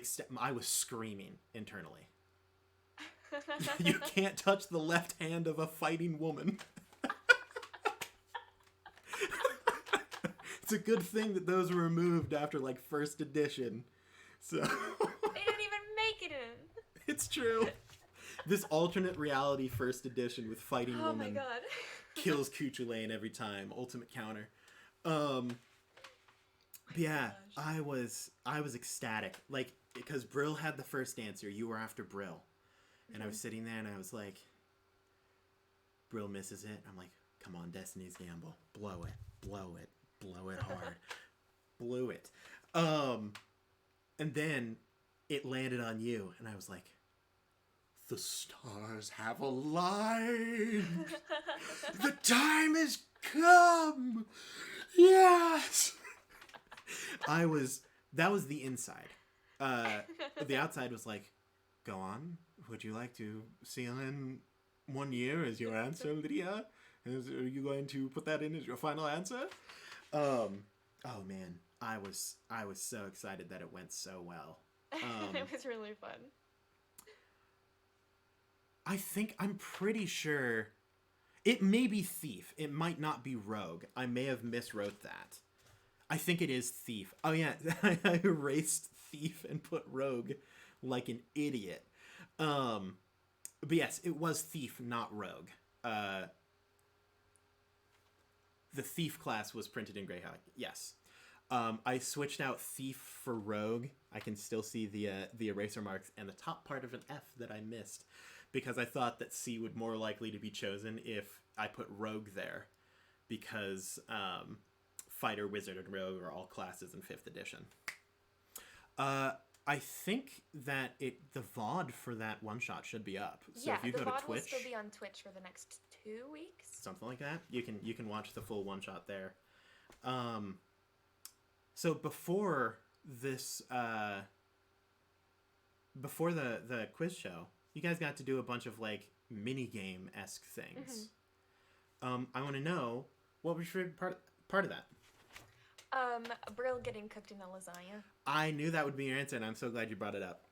screaming internally. You can't touch the left hand of a fighting woman. It's a good thing that those were removed after like 1st edition. So they didn't even make it in. It's true. This alternate reality 1st edition with fighting woman. Oh my god. Kills Cuchulainn every time. Ultimate counter. Yeah, I was ecstatic. Like, because Brill had the first answer. You were after Brill. And I was sitting there and I was like, Brill misses it. I'm like, come on, Destiny's Gamble. Blow it. Blow it. Blow it hard. Blew it. And then it landed on you. And I was like, the stars have aligned. The time has come. Yes. That was the inside. The outside was like, go on. Would you like to seal in 1 year as your answer, Lydia? Are you going to put that in as your final answer? Oh man, I was so excited that it went so well. It was really fun. I'm pretty sure it may be thief. It might not be rogue. I may have miswrote that. I think it is thief. Oh yeah, I erased thief and put rogue like an idiot. But yes, it was thief, not rogue. The thief class was printed in Greyhawk. Yes. I switched out thief for rogue. I can still see the eraser marks and the top part of an F that I missed because I thought that C would more likely to be chosen if I put rogue there because fighter, wizard, and rogue are all classes in 5th edition. I think that the VOD for that one shot should be up. So if you go to VOD Twitch, will still be on Twitch for the next 2 weeks. Something like that. You can watch the full one shot there. So before this, before the quiz show, you guys got to do a bunch of like mini game esque things. I want to know what was your part of that. Brill getting cooked in a lasagna. I knew that would be your answer, and I'm so glad you brought it up.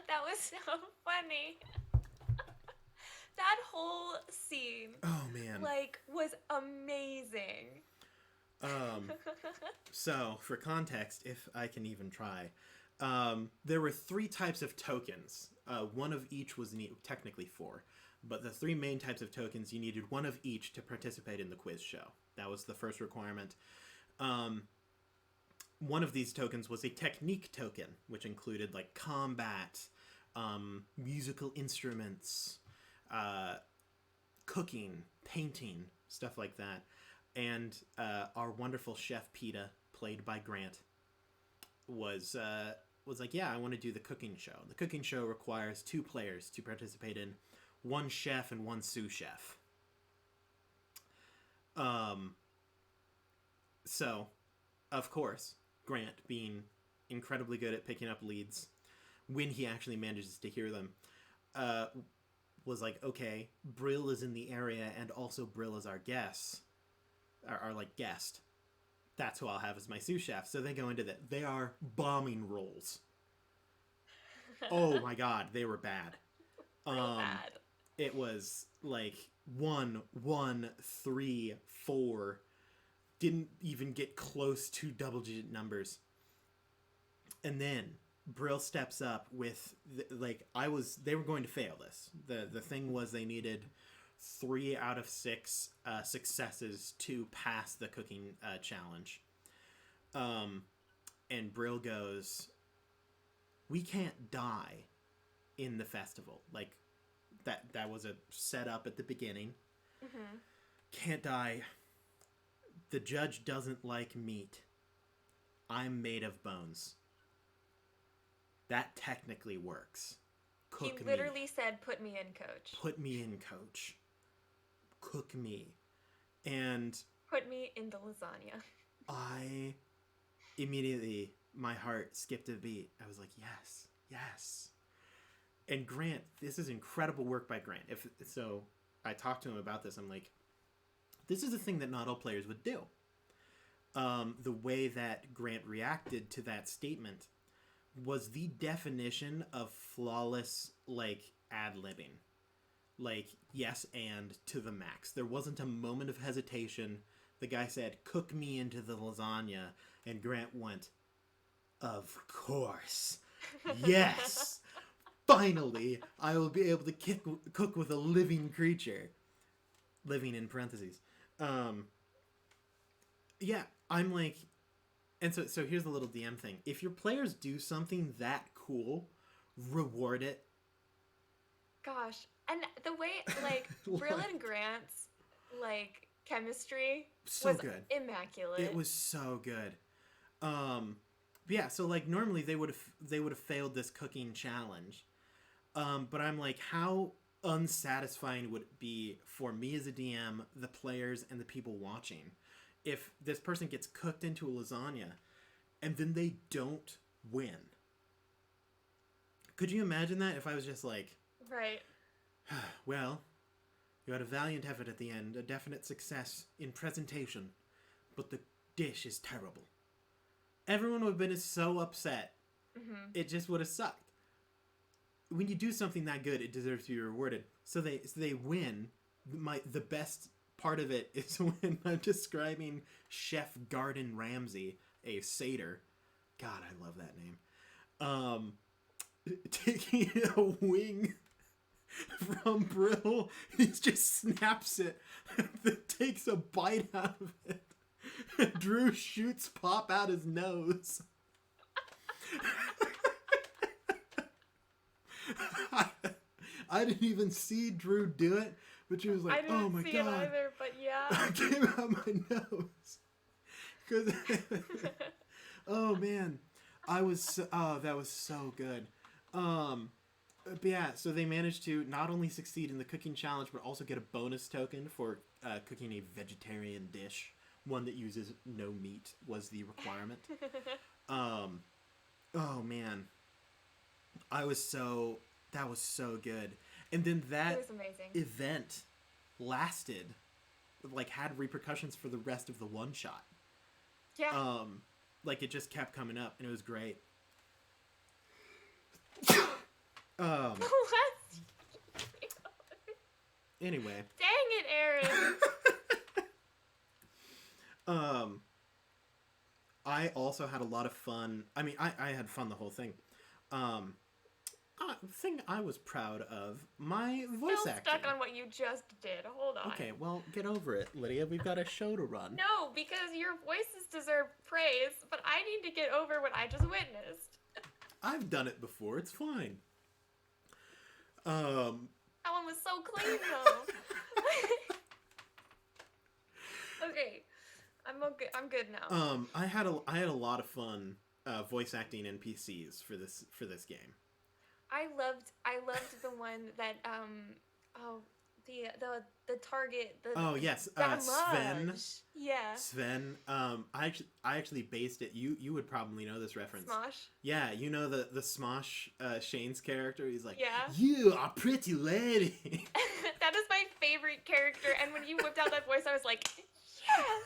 That was so funny. That whole scene, oh man, like, was amazing. So for context, if I can even try, there were 3 types of tokens. One of each was technically 4, but the 3 main types of tokens, you needed one of each to participate in the quiz show. That was the first requirement. One of these tokens was a technique token, which included like combat, musical instruments, cooking, painting, stuff like that. And our wonderful chef Peta, played by Grant, was like, yeah, I want to do the cooking show. The cooking show requires 2 players to participate in, 1 chef and 1 sous chef. So, of course, Grant, being incredibly good at picking up leads, when he actually manages to hear them, was like, okay, Brill is in the area, and also Brill is our guest. Our like guest. That's who I'll have as my sous chef. So they go into that. They are bombing rolls. Oh my god, they were bad. Bad. It was like 1, 1, 3, 4. Didn't even get close to double-digit numbers. And then Brill steps up with they were going to fail this. The thing was they needed 3 out of 6 successes to pass the cooking challenge. And Brill goes, we can't die in the festival. Like, that was a setup at the beginning. Mm-hmm. Can't die. The judge doesn't like meat. I'm made of bones. That technically works. Cook He me. literally said, put me in, coach. Put me in, coach. Cook me. And Put me in the lasagna. I immediately, my heart skipped a beat. I was like, yes, yes. And Grant, this is incredible work by Grant. So I talked to him about this. I'm like, this is a thing that not all players would do. The way that Grant reacted to that statement was the definition of flawless, like, ad-libbing. Like, yes, and to the max. There wasn't a moment of hesitation. The guy said, cook me into the lasagna. And Grant went, of course. Yes. Finally, I will be able to cook with a living creature. Living in parentheses. Yeah, I'm like... And so here's the little DM thing. If your players do something that cool, reward it. Gosh. And the way, like, Brill and Grant's, like, chemistry so was good. immaculate. It was so good. Yeah, so, like, normally they would have failed this cooking challenge. But I'm like, how unsatisfying would it be for me as a DM, the players, and the people watching, if this person gets cooked into a lasagna and then they don't win? Could you imagine that if I was just like, right. Well, you had a valiant effort at the end, a definite success in presentation, but the dish is terrible. Everyone would have been so upset. Mm-hmm. It just would have sucked. When you do something that good, it deserves to be rewarded. So they win. The best part of it is when I'm describing Chef Gordon Ramsay, a satyr. God, I love that name. Taking a wing from Brill, he just snaps it, then takes a bite out of it. Drew shoots pop out his nose. I didn't even see Drew do it, but she was like, "Oh my god!" I didn't see it either, but yeah, it came out my nose. Cause, oh man, that was so good. But yeah, so they managed to not only succeed in the cooking challenge, but also get a bonus token for cooking a vegetarian dish. One that uses no meat was the requirement. Oh man, that was so good. And then that event lasted, like, had repercussions for the rest of the one shot. Yeah. Like, it just kept coming up, and it was great. Anyway. Dang it, Aaron. I also had a lot of fun. I mean, I had fun the whole thing. The thing I was proud of, my voice acting. Still stuck on what you just did. Hold on. Okay, well, get over it, Lydia. We've got a show to run. No, because your voices deserve praise, but I need to get over what I just witnessed. I've done it before. It's fine. That one was so clean, though. Okay, I'm good now. I had a lot of fun voice acting NPCs for this game. I loved the one that the target. Oh yes, Sven. Yeah. Sven. I actually based it. You would probably know this reference. Smosh. Yeah, you know the Smosh Shane's character. He's like, yeah. You are pretty lady. That is my favorite character, and when you whipped out that voice, I was like, yes.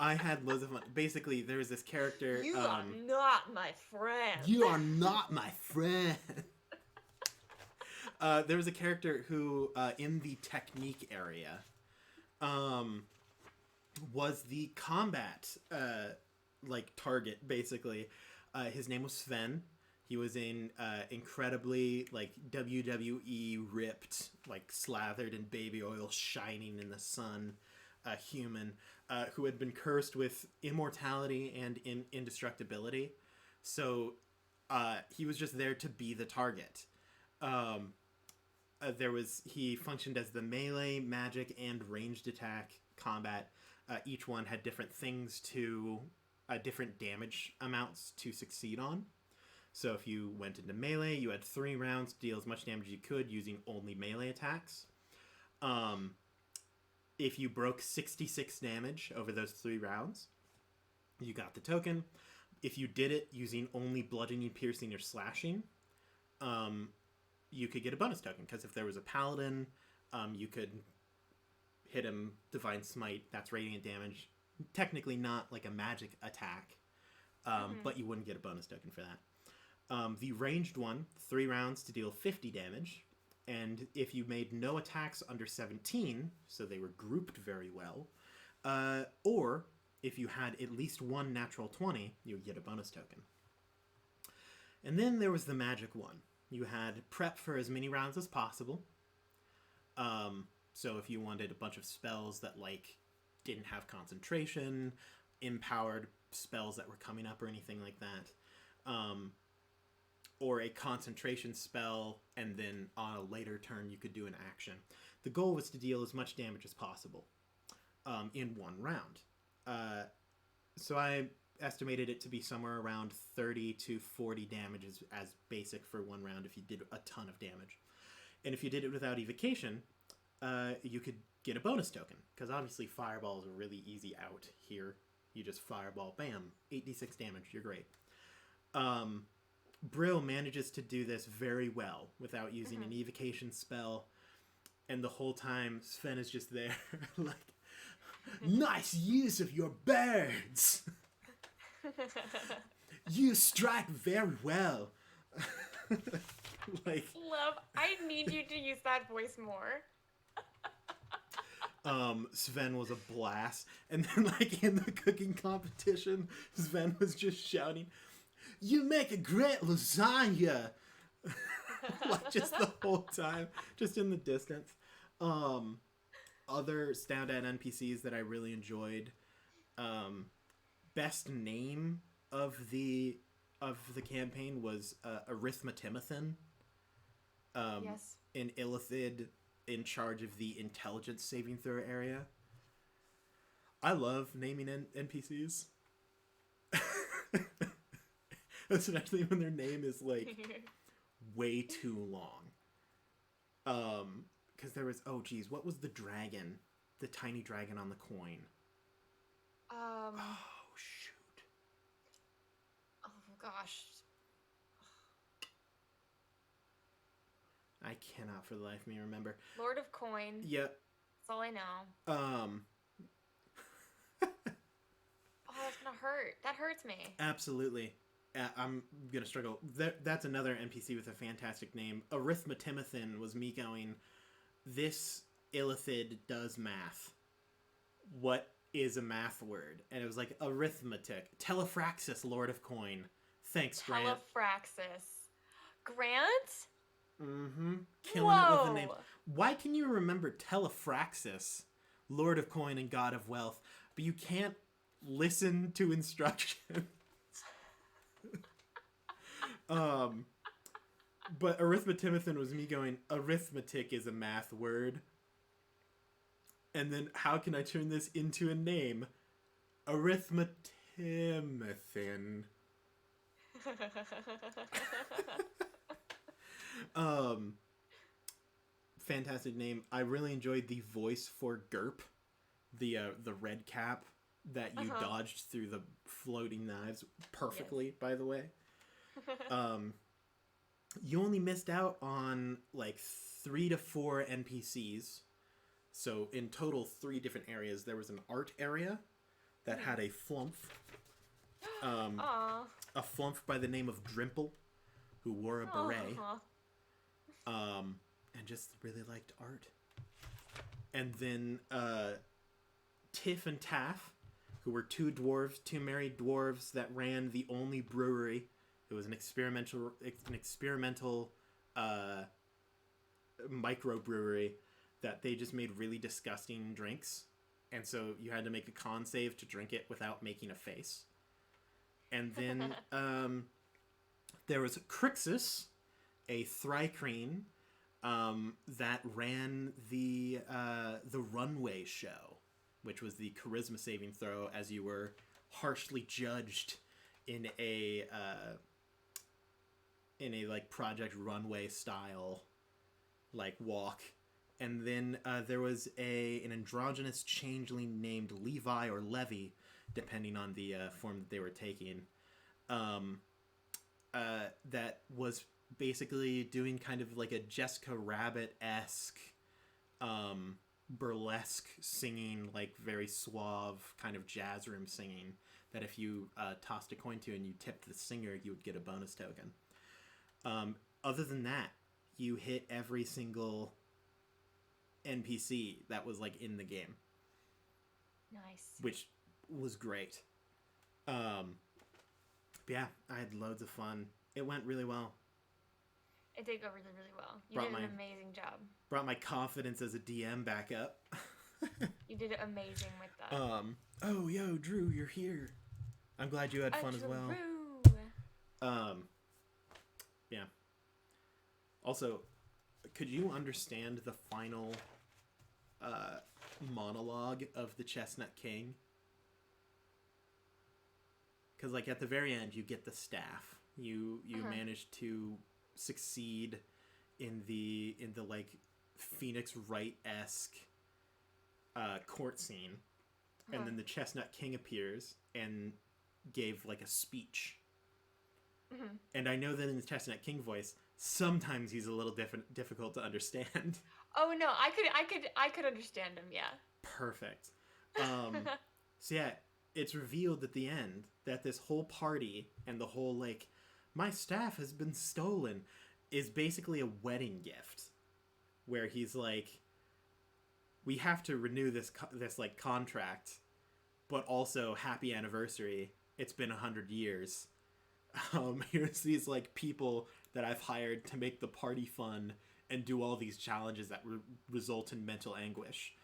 I had loads of fun. Basically, there was this character. You are not my friend. You are not my friend. There was a character who, in the technique area, was the combat, target, basically. His name was Sven. He was in, incredibly, WWE ripped, slathered in baby oil, shining in the sun, human, who had been cursed with immortality and indestructibility. So, he was just there to be the target. He functioned as the melee, magic, and ranged attack combat. Each one had different things different damage amounts to succeed on. So if you went into melee, you had 3 rounds to deal as much damage as you could using only melee attacks. If you broke 66 damage over those 3 rounds, you got the token. If you did it using only bludgeoning, piercing, or slashing, you could get a bonus token, because if there was a paladin, you could hit him Divine Smite. That's radiant damage. Technically not like a magic attack, but you wouldn't get a bonus token for that. The ranged one, 3 rounds to deal 50 damage, and if you made no attacks under 17, so they were grouped very well, or if you had at least 1 natural 20, you would get a bonus token. And then there was the magic one. You had prep for as many rounds as possible. So if you wanted a bunch of spells that, didn't have concentration, empowered spells that were coming up or anything like that, or a concentration spell, and then on a later turn you could do an action. The goal was to deal as much damage as possible in one round. So I estimated it to be somewhere around 30 to 40 damage as basic for one round if you did a ton of damage. And if you did it without evocation, you could get a bonus token, because obviously fireball is a really easy out here. You just fireball, bam, 8d6 damage, you're great. Brill manages to do this very well without using an evocation spell, and the whole time Sven is just there like, nice use of your birds. You strike very well. Like, love, I need you to use that voice more. Sven was a blast. And then, like, in the cooking competition, Sven was just shouting, you make a great lasagna. Like, just the whole time, just in the distance. Other standout NPCs that I really enjoyed, best name of the campaign was Arithmetimothin. Yes. An Illithid in charge of the intelligence saving throw area. I love naming NPCs. Especially when their name is like way too long. Because there was, oh geez, what was the dragon? The tiny dragon on the coin. Oh shoot. Oh gosh. I cannot for the life of me remember. Lord of Coin. Yep. That's all I know. Oh, that's gonna hurt. That hurts me. Absolutely. I'm gonna struggle. That's another NPC with a fantastic name. Arithmetimothin was me going, this Illithid does math. What is a math word? And it was like arithmetic. Telefraxis, Lord of Coin. Thanks, Grant. Telefraxis. Grant? Mm-hmm. Killing it with the name. Why can you remember Telefraxis, Lord of Coin and God of Wealth, but you can't listen to instructions? But Arithmetimothin was me going, arithmetic is a math word. And then how can I turn this into a name? Arithmetimothin. Fantastic name. I really enjoyed the voice for Gerp, the red cap that you dodged through the floating knives perfectly, yes. By the way. You only missed out on like 3 to 4 NPCs. So in total 3 different areas. There was an art area that had a flump. A flump by the name of Drimple, who wore a beret. And just really liked art. And then Tiff and Taff, who were 2 married dwarves that ran the only brewery. It was an experimental microbrewery that they just made really disgusting drinks. And so you had to make a con save to drink it without making a face. And then there was Crixus, a Thrycreen, that ran the runway show, which was the charisma saving throw as you were harshly judged in a like Project Runway style like walk. And then there was an androgynous changeling named Levi or Levi, depending on the form that they were taking, that was basically doing kind of like a Jessica Rabbit-esque burlesque singing, like very suave kind of jazz room singing, that if you tossed a coin to and you tipped the singer, you would get a bonus token. Other than that, you hit every single NPC that was like in the game. Nice. Which was great. But yeah, I had loads of fun. It went really well. It did go really, really well. You did an amazing job. Brought my confidence as a DM back up. You did amazing with that. Oh, yo, Drew, you're here. I'm glad you had fun as well. Yeah. Also, could you understand the final monologue of the Chestnut King? Because, like, at the very end, you get the staff. You manage to succeed in the like Phoenix Wright-esque court scene, and then the Chestnut King appears and gave like a speech. And I know that in the Chestnut King voice, sometimes he's a little difficult to understand. Oh no, I could understand him. Yeah. Perfect. So yeah, it's revealed at the end that this whole party and the whole like, my staff has been stolen, is basically a wedding gift, where he's like, we have to renew this like contract, but also happy anniversary. It's been 100 years. Here's these like people that I've hired to make the party fun and do all these challenges that result in mental anguish.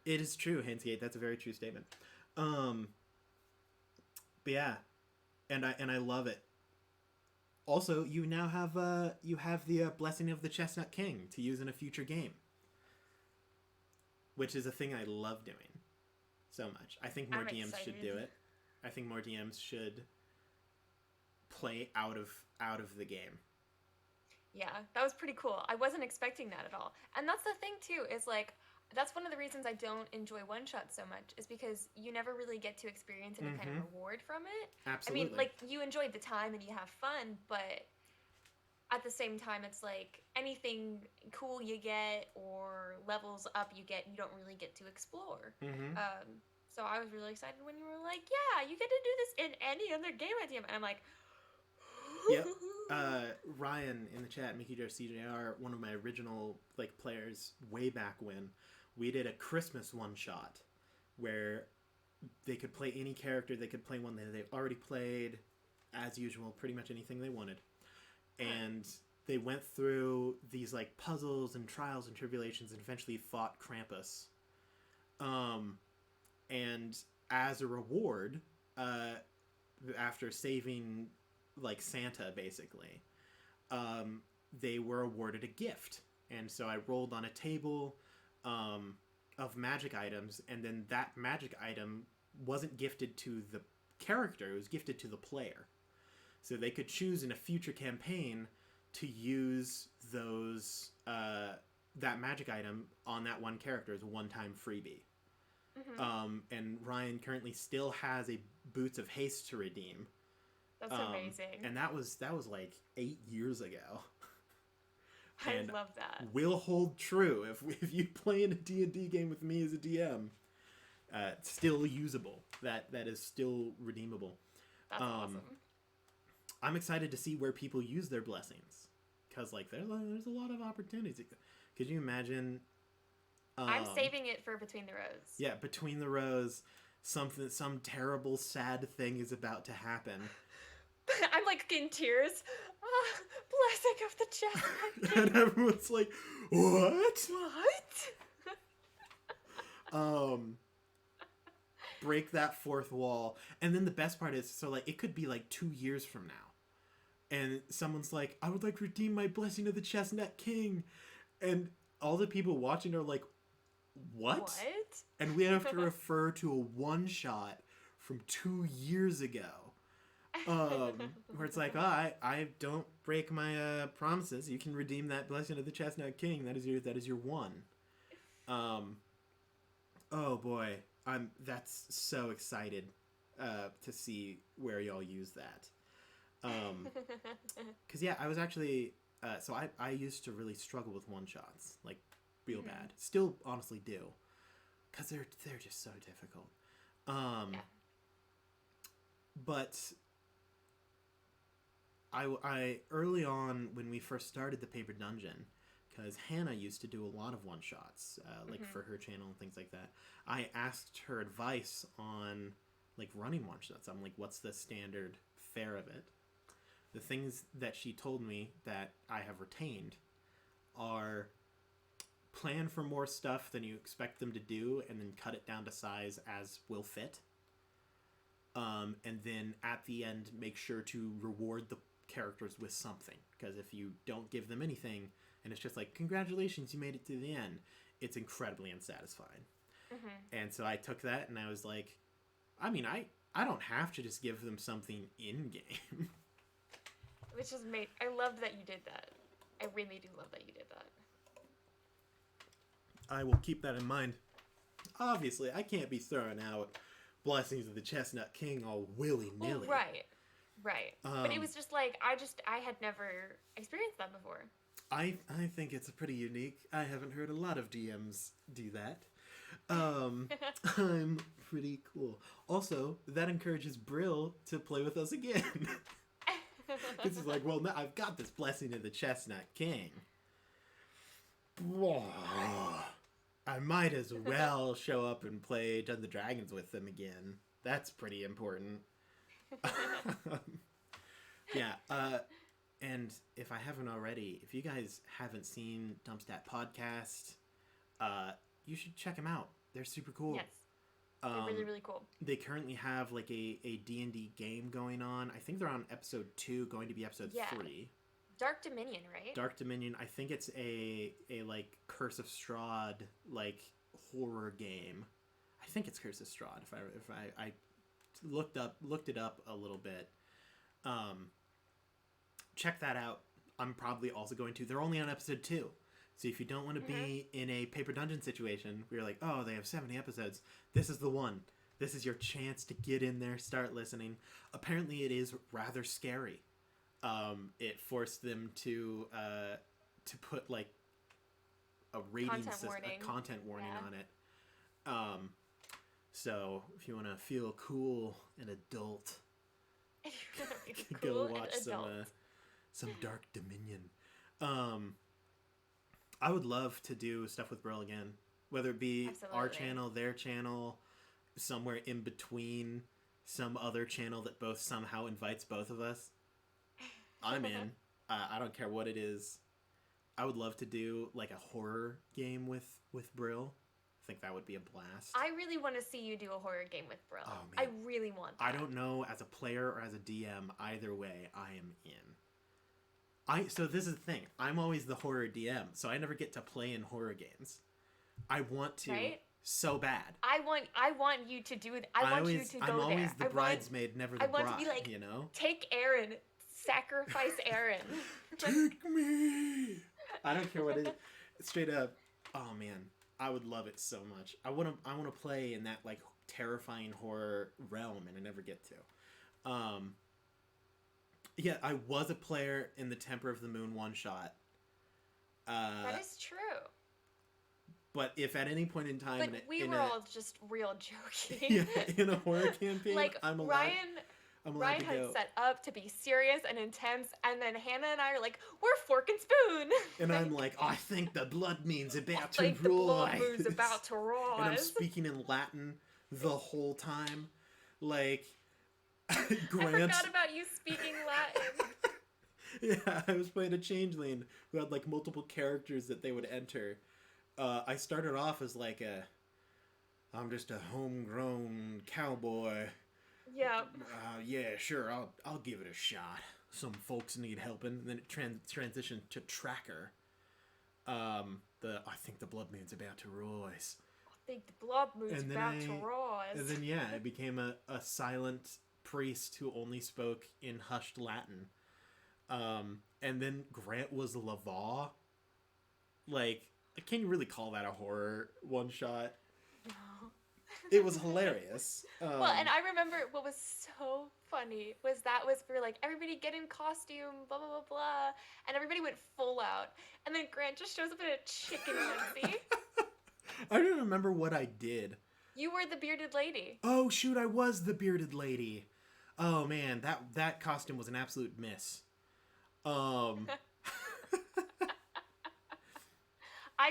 It is true, Hansgate. That's a very true statement. But yeah, and I love it. Also, you now have the Blessing of the Chestnut King to use in a future game, which is a thing I love doing so much. I think more DMs should do it. I think more DMs should play out of the game. Yeah, that was pretty cool. I wasn't expecting that at all. And that's the thing too, is like, that's one of the reasons I don't enjoy one-shots so much, is because you never really get to experience any kind of reward from it. Absolutely. I mean, like, you enjoyed the time and you have fun, but at the same time, it's like anything cool you get or levels up you get, you don't really get to explore. So I was really excited when you were like, yeah, you get to do this in any other game at DM. And I'm like, yep. Ryan in the chat, Mickey Joe CJR, one of my original like players way back when, we did a Christmas one-shot where they could play any character, they could play one that they've already played, as usual, pretty much anything they wanted. And they went through these like puzzles and trials and tribulations and eventually fought Krampus. And as a reward, after saving like Santa basically, they were awarded a gift. And so I rolled on a table of magic items, and then that magic item wasn't gifted to the character, it was gifted to the player. So they could choose in a future campaign to use those that magic item on that one character as a one-time freebie. And Ryan currently still has a Boots of Haste to redeem. That's amazing. And that was like 8 years ago. I love that. Will hold true if you play in a D&D game with me as a DM. Still usable. That is still redeemable. That's awesome. I'm excited to see where people use their blessings, because like there's a lot of opportunities. Could you imagine? I'm saving it for Between the Rows. Yeah, Between the Rows, some terrible, sad thing is about to happen. I'm like in tears. Blessing of the Chestnut King. And everyone's like, what? What? Break that fourth wall. And then the best part is, so like it could be like 2 years from now, and someone's like, I would like to redeem my Blessing of the Chestnut King, and all the people watching are like, what? And we have to refer to a one-shot from 2 years ago, where it's like, oh, I don't break my promises. You can redeem that Blessing of the Chestnut King. That is your one. Oh boy, that's so excited to see where y'all use that. Because yeah, I was actually so I used to really struggle with one-shots, like real bad. Still honestly do, because they're just so difficult. But I early on when we first started the Paper Dungeon, because Hannah used to do a lot of one-shots, like for her channel and things like that. I asked her advice on like running one-shots. I'm like, what's the standard fare of it? The things that she told me that I have retained are plan for more stuff than you expect them to do, and then cut it down to size as will fit. And then at the end, make sure to reward the characters with something. Because if you don't give them anything, and it's just like, congratulations, you made it to the end, it's incredibly unsatisfying. Mm-hmm. And so I took that and I was like, I mean, I don't have to just give them something in-game. Which is I love that you did that. I really do love that you did that. I will keep that in mind. Obviously, I can't be throwing out Blessings of the Chestnut King all willy-nilly. Well, right. But it was just like, I had never experienced that before. I think it's pretty unique. I haven't heard a lot of DMs do that. I'm pretty cool. Also, that encourages Brill to play with us again. Because he's like, well, now I've got this Blessing of the Chestnut King. I might as well show up and play Dungeons and Dragons with them again. That's pretty important. Yeah, and if I haven't already, if you guys haven't seen DumpStat Podcast, you should check them out. They're super cool. Yes. They're really, really cool. They currently have like a D&D game going on. I think they're on episode 2, going to be episode 3. Dark Dominion, right? Dark Dominion. I think it's a like Curse of Strahd like horror game. I think it's Curse of Strahd. If I looked it up a little bit. Check that out. I'm probably also going to. They're only on episode 2. So if you don't want to be in a paper dungeon situation where you're like, oh, they have 70 episodes, this is the one. This is your chance to get in there, start listening. Apparently it is rather scary. It forced them to put like a rating system, a content warning on it. So if you want to feel cool and adult, go watch some Dark Dominion. I would love to do stuff with Brill again, whether it be our channel, their channel, somewhere in between, some other channel that both somehow invites both of us. I'm in. I don't care what it is. I would love to do like a horror game with Brill. I think that would be a blast. I really want to see you do a horror game with Brill. Oh, man. I really want that. I don't know, as a player or as a DM, either way, I am in. So this is the thing. I'm always the horror DM, so I never get to play in horror games. I want to so bad. I want you to do it. I want you to go there. I'm always the bridesmaid, never the bride. I want to be like, you know? Take Aaron. Sacrifice Aaron. Take me. I don't care what it is. Straight up. Oh man, I would love it so much. I want to play in that like terrifying horror realm, and I never get to. Yeah, I was a player in the Temper of the Moon one-shot. That is true. But if at any point in time... But we were all just real joking. Yeah, in a horror campaign, like, I'm allowed Ryan to had go. set up to be serious and intense, and then Hannah and I are like, we're fork and spoon. And I'm like, I think the blood mean's about to rise. The blood moon's about to rise. And I'm speaking in Latin the whole time. Like... Grant. I forgot about you speaking Latin. Yeah, I was playing a changeling who had like multiple characters that they would enter. I started off as like I'm just a homegrown cowboy. Yeah. Yeah, sure, I'll give it a shot. Some folks need helping. And then it transitioned to tracker. I think the blood moon's about to rise. I think the blood moon's about to rise. And then yeah, I became a silent priest who only spoke in hushed Latin. And then Grant was Laval. Like, can you really call that a horror one shot? No. It was hilarious. Well, and I remember what was so funny was we were like, everybody get in costume, blah, blah, blah, blah. And everybody went full out. And then Grant just shows up in a chicken onesie. I don't remember what I did. You were the bearded lady. Oh, shoot, I was the bearded lady. Oh, man, that costume was an absolute miss. I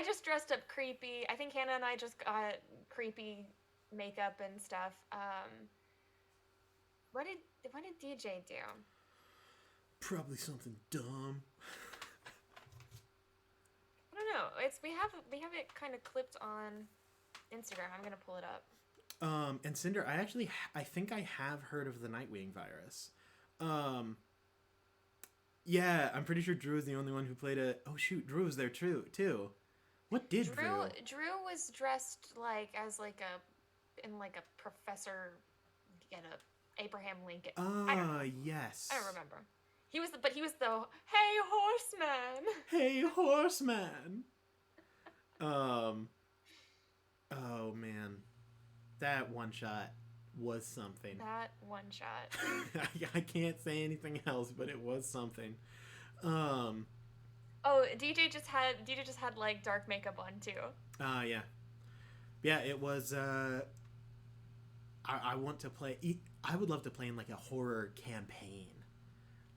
just dressed up creepy. I think Hannah and I just got creepy makeup and stuff. What did DJ do? Probably something dumb. I don't know. We have it kind of clipped on Instagram. I'm gonna pull it up. And Cinder, I think I have heard of the Nightwing virus. Um, yeah, I'm pretty sure Drew is the only one who played it. Oh shoot, Drew was there too. What did Drew? Drew was dressed like as like a in like a professor, get a Abraham Lincoln. I don't know. Yes. I don't remember. He was the hey horseman. Hey horseman. Oh man, that one shot was something. That one shot. I can't say anything else, but it was something. Oh, DJ just had like dark makeup on too. Yeah. Yeah, it was I want to play I would love to play in like a horror campaign.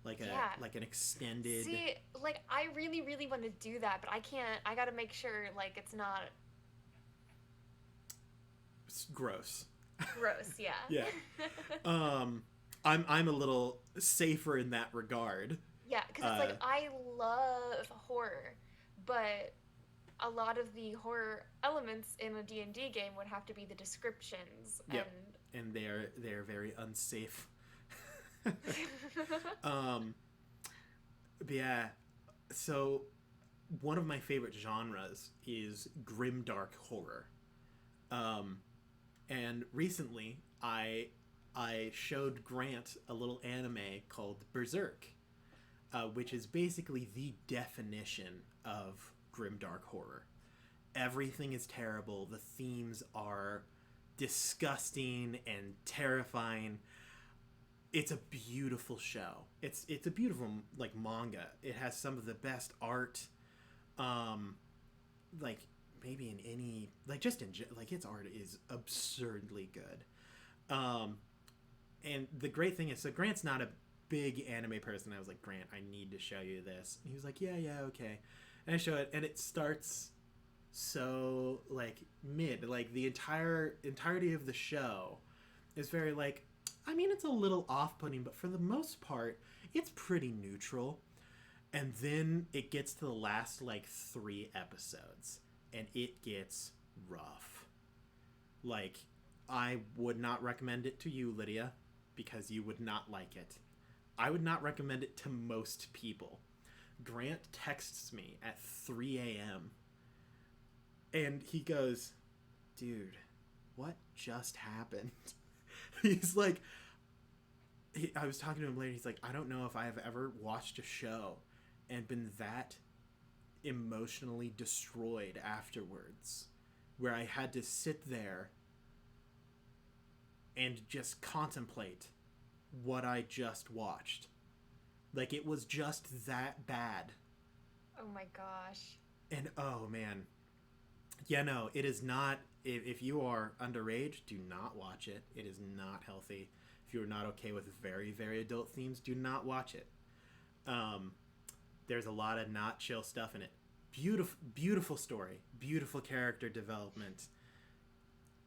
Like an extended. See, like I really really want to do that, but I can't. I got to make sure like it's not gross. Gross, yeah. Yeah. I'm a little safer in that regard. Yeah, because it's like I love horror, but a lot of the horror elements in a D&D game would have to be the descriptions. Yep. And they're very unsafe. But yeah, so one of my favorite genres is grimdark horror. And recently I showed Grant a little anime called Berserk, which is basically the definition of grimdark horror. Everything is terrible. The themes are disgusting and terrifying. It's a beautiful show. It's a beautiful like manga. It has some of the best art, like maybe in any like just in like its art is absurdly good. And the great thing is, so Grant's not a big anime person. I was like, Grant, I need to show you this. And he was like, yeah, okay. And I show it, and it starts so like mid, like the entirety of the show is very like, I mean, it's a little off-putting, but for the most part, it's pretty neutral. And then it gets to the last like 3 episodes, and it gets rough. Like, I would not recommend it to you, Lydia, because you would not like it. I would not recommend it to most people. Grant texts me at 3 a.m. and he goes, dude, what just happened? He's like, I was talking to him later, he's like, I don't know if I have ever watched a show and been that emotionally destroyed afterwards, where I had to sit there and just contemplate what I just watched. Like, it was just that bad. Oh my gosh. And oh man. Yeah, no, it is not. If you are underage, do not watch it. It is not healthy. If you're not okay with very, very adult themes, do not watch it. There's a lot of not chill stuff in it. Beautiful story. Beautiful character development.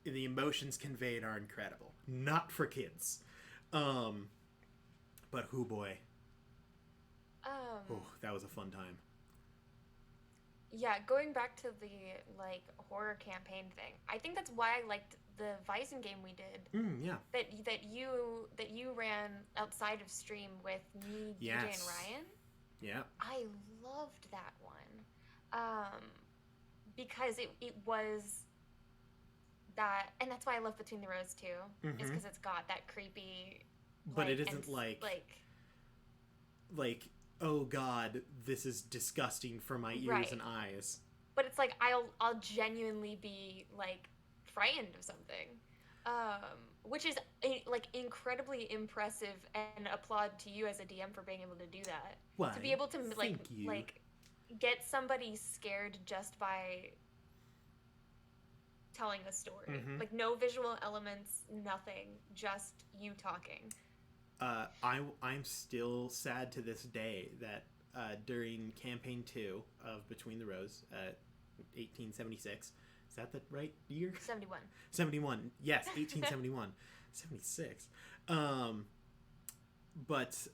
The emotions conveyed are incredible. Not for kids. But hoo boy. Oh, that was a fun time. Yeah, going back to the like horror campaign thing, I think that's why I liked the Bison game we did. Yeah. That you ran outside of stream with me, DJ, and Ryan. Yeah. I loved that one, because it was that, and that's why I love Between the Rows too. Mm-hmm. Is because it's got that creepy. But it isn't like oh god, this is disgusting for my ears and eyes. But it's like I'll genuinely be like frightened of something, which is like incredibly impressive, and applaud to you as a DM for being able to do that. Why? To be able to like get somebody scared just by telling a story. Mm-hmm. Like no visual elements, nothing, just you talking. I'm still sad to this day that during campaign 2 of Between the Rows, 1876, is that the right year? 71. Yes, 1871. 76. But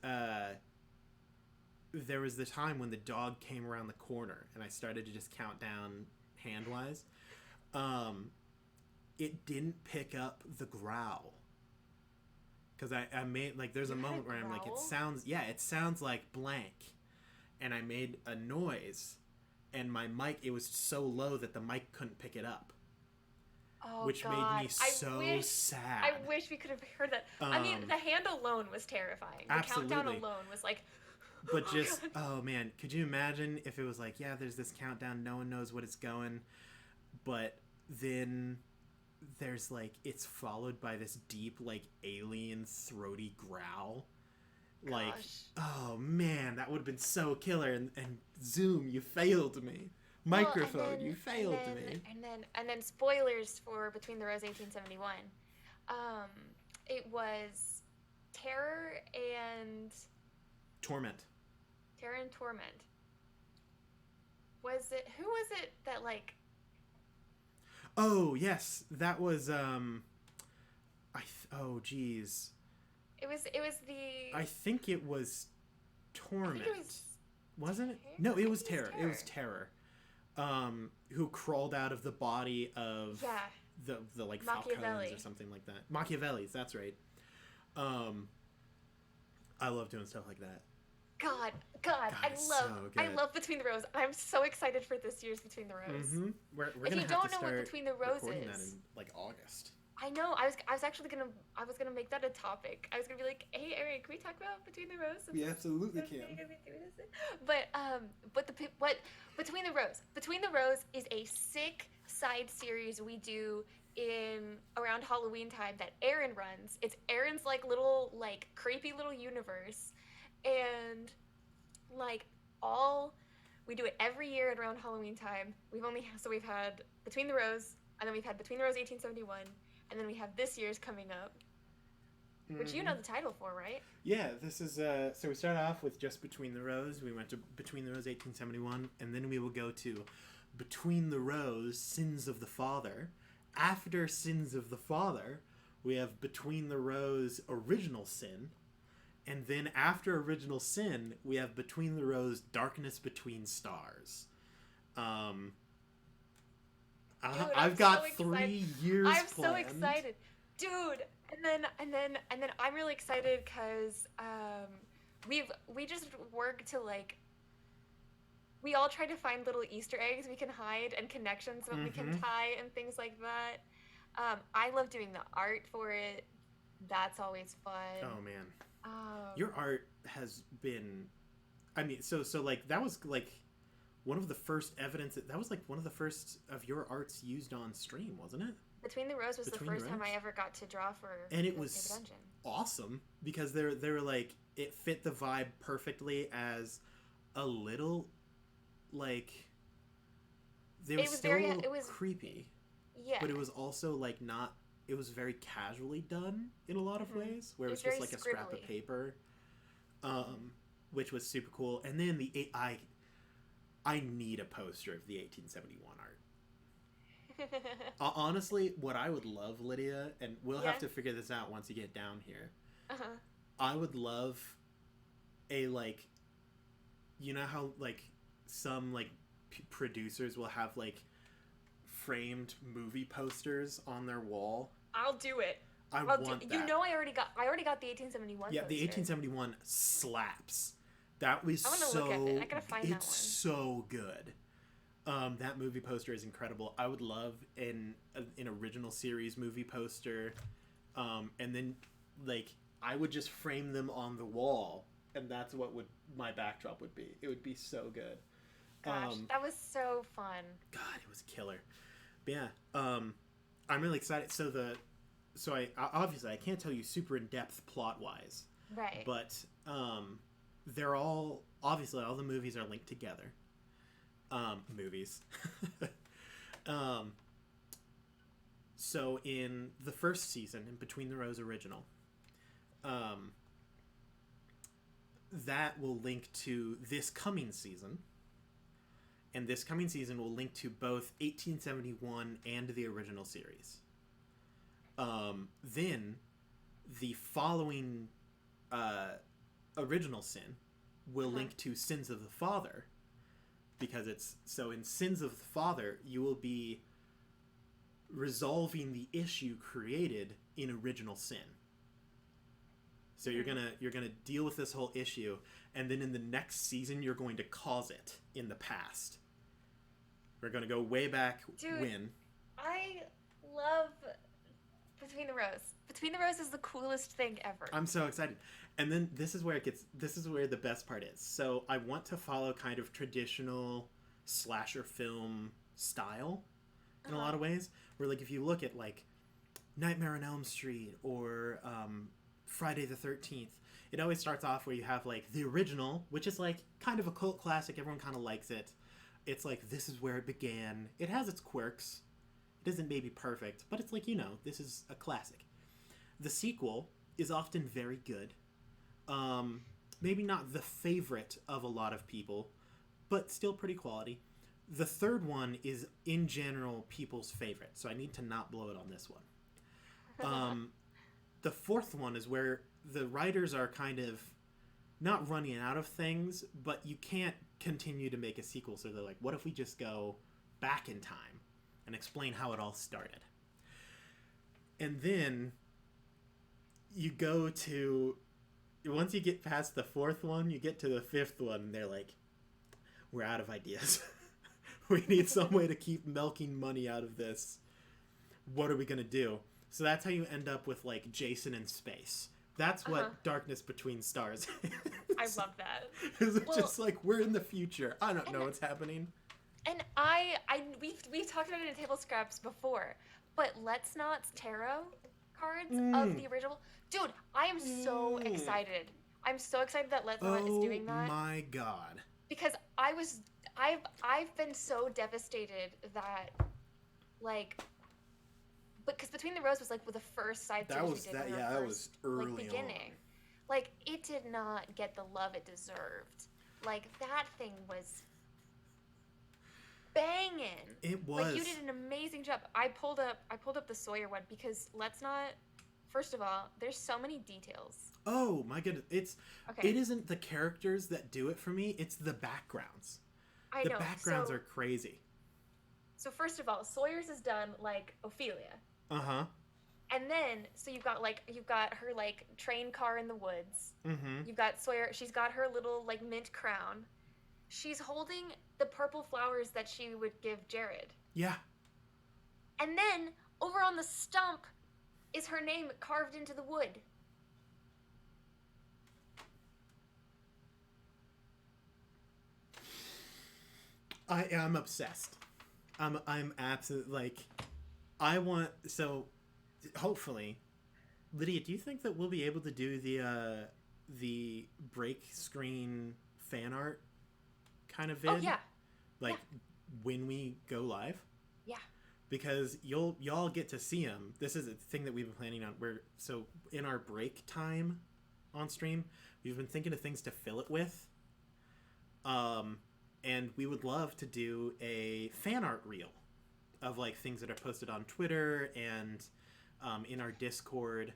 there was the time when the dog came around the corner, and I started to just count down hand-wise. it didn't pick up the growl. Because I made, like, there's a moment where I'm like, it sounds like blank. And I made a noise, and my mic, it was so low that the mic couldn't pick it up. Oh, which God. made me so sad. I wish we could have heard that. I mean, the hand alone was terrifying. The absolutely. countdown alone was like... But just, oh man, could you imagine if it was like, yeah, there's this countdown, no one knows what it's going, but then there's like, it's followed by this deep, like, alien throaty growl. Gosh. Like, oh man, that would have been so killer. And Zoom, you failed me. Microphone, you failed me. And then spoilers for Between the Rows 1871. It was Terror and Torment. Who was it that, like... Oh, yes. That was, oh, geez. It was the... I think it was Torment. Wasn't it? Terror? No, it was Terror. It was Terror. Who crawled out of the body of the like Falcones or something like that. Machiavellis, that's right. I love doing stuff like that. God, I love Between the Rows. I'm so excited for this year's Between the Rows. Mm-hmm. We're if gonna you have don't to know start what Between the Rows recording is, that in like August. I know. I was actually gonna make that a topic. I was gonna be like, hey, Eric, can we talk about Between the Rows? We absolutely can. But Between the Rows is a sick side series we do in around Halloween time that Aaron runs. It's Aaron's like little like creepy little universe, and like we do it every year at around Halloween time. We've had Between the Rows, and then we've had Between the Rows 1871, and then we have this year's coming up, which you know the title for, right? Yeah, this is so we started off with just Between the Rows. We went to Between the Rows 1871, and then we will go to Between the Rows Sins of the Father. After Sins of the Father, we have Between the Rows Original Sin. And then after Original Sin, we have Between the Rows Darkness Between Stars. Dude, I've got so 3 years I'm planned. so excited. Dude, and then I'm really excited because we just work to like we all try to find little Easter eggs we can hide and connections that we can tie and things like that. I love doing the art for it. That's always fun. Oh man. Your art has been, I mean, so like that was like one of the first evidence that was like one of the first of your arts used on stream, wasn't it? Between the Rows was the first time I ever got to draw for and it was awesome because they were like it fit the vibe perfectly as a little like it was creepy. Yeah. But it was also like not. It was very casually done in a lot of ways, where it was just like a scrap of paper, which was super cool. And then I need a poster of the 1871 art. Honestly, what I would love, Lydia, and we'll have to figure this out once you get down here. I would love a like, you know how like some like producers will have like framed movie posters on their wall. I'll do it. I want that. You know, I already got the 1871. Yeah, poster. The 1871 slaps. That was so. Look at it. I gotta find that one. It's so good. That movie poster is incredible. I would love an original series movie poster, and then like I would just frame them on the wall, and that's what my backdrop would be. It would be so good. Gosh, that was so fun. God, it was killer. But yeah, I'm really excited. So I obviously I can't tell you super in depth plot wise, right? But they're all obviously all the movies are linked together. Movies. So in the first season, in Between the Rows original, that will link to this coming season. And this coming season will link to both 1871 and the original series. Then, the following original sin will link to Sins of the Father. Because it's... So in Sins of the Father, you will be resolving the issue created in Original Sin. So you're gonna deal with this whole issue, and then in the next season you're going to cause it in the past. We're gonna go way back. Dude, when I love Between the Rows. Between the Rows is the coolest thing ever. I'm so excited. And then this is where the best part is. So I want to follow kind of traditional slasher film style in a lot of ways. Where, like, if you look at, like, Nightmare on Elm Street or Friday the 13th, it always starts off where you have, like, the original, which is, like, kind of a cult classic. Everyone kind of likes it. It's like, this is where it began. It has its quirks. It isn't maybe perfect, but it's like, this is a classic. The sequel is often very good. Maybe not the favorite of a lot of people, but still pretty quality. The third one is, in general, people's favorite, so I need to not blow it on this one. The fourth one is where the writers are kind of not running out of things, but you can't continue to make a sequel, so they're like, what if we just go back in time and explain how it all started? And then you go to... Once you get past the fourth one, you get to the fifth one, and they're like, we're out of ideas. We need some way to keep milking money out of this. What are we going to do? So that's how you end up with, like, Jason in space. That's what Darkness Between Stars is. I love that. It's just like, we're in the future. I don't know what's happening. And we've talked about it in Table Scraps before, but Let's Not's tarot cards of the original. Dude, I am so excited. I'm so excited that Let's Not is doing that. Oh my god. Because I've been so devastated that, like, because Between the Rows was, like, the first side series we did. That was early beginning. on. Like, it did not get the love it deserved. Like, that thing was banging. It was. Like, you did an amazing job. I pulled up the Sawyer one because Let's Not. First of all, there's so many details. Oh my goodness! It isn't the characters that do it for me. It's the backgrounds. The backgrounds are crazy. So first of all, Sawyer's is done like Ophelia. Uh-huh. And then, so you've got her, like, train car in the woods. Mm-hmm. You've got Sawyer. She's got her little, like, mint crown. She's holding the purple flowers that she would give Jared. Yeah. And then, over on the stump, is her name carved into the wood. I'm obsessed. I'm absolutely, like, I want, so hopefully, Lydia, do you think that we'll be able to do the break screen fan art kind of vid? Oh yeah. Like, when we go live? Yeah. Because y'all get to see them. This is a thing that we've been planning on. So in our break time on stream, we've been thinking of things to fill it with. And we would love to do a fan art reel of, like, things that are posted on Twitter and in our Discord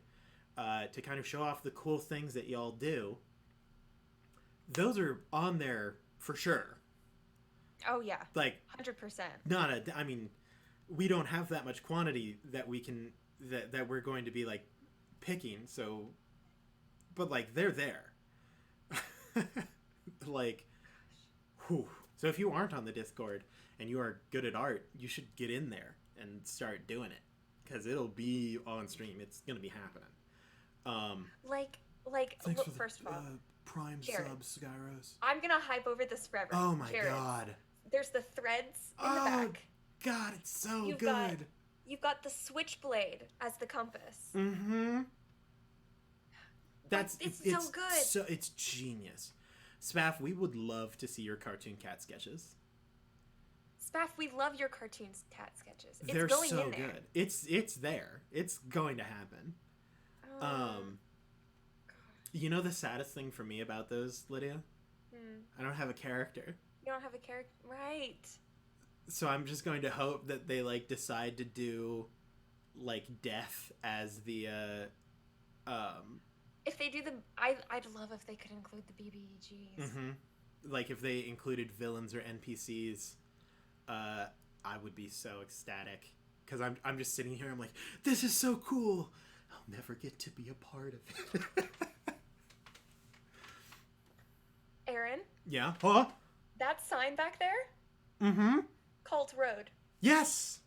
to kind of show off the cool things that y'all do. Those are on there for sure. Oh yeah. Like 100%. I mean, we don't have that much quantity that we can that we're going to be, like, picking. So, but, like, they're there. Like, whew. So if you aren't on the Discord and you are good at art, you should get in there and start doing it, because it'll be on stream. It's gonna be happening. Look, first of all, Prime Jared, subs, Skyros. I'm gonna hype over this forever. Oh my Jared, god. There's the threads in the back. God, it's so You've good. You've got the switchblade as the compass. Mm-hmm. It's so good. So it's genius. Spaff, we would love to see your cartoon cat sketches. Spaff, we love your cartoon cat sketches. It's They're going so in there. good. It's there. It's going to happen. You know the saddest thing for me about those, Lydia? I don't have a character. You don't have a character, right? So I'm just going to hope that they, like, decide to do, like, death as the If they do I'd love if they could include the BBEGs. Mm-hmm. Like, if they included villains or NPCs, I would be so ecstatic. because I'm just sitting here. I'm like, this is so cool. I'll never get to be a part of it. Aaron? Yeah? Huh? That sign back there? Mm-hmm. Cult Road. Yes!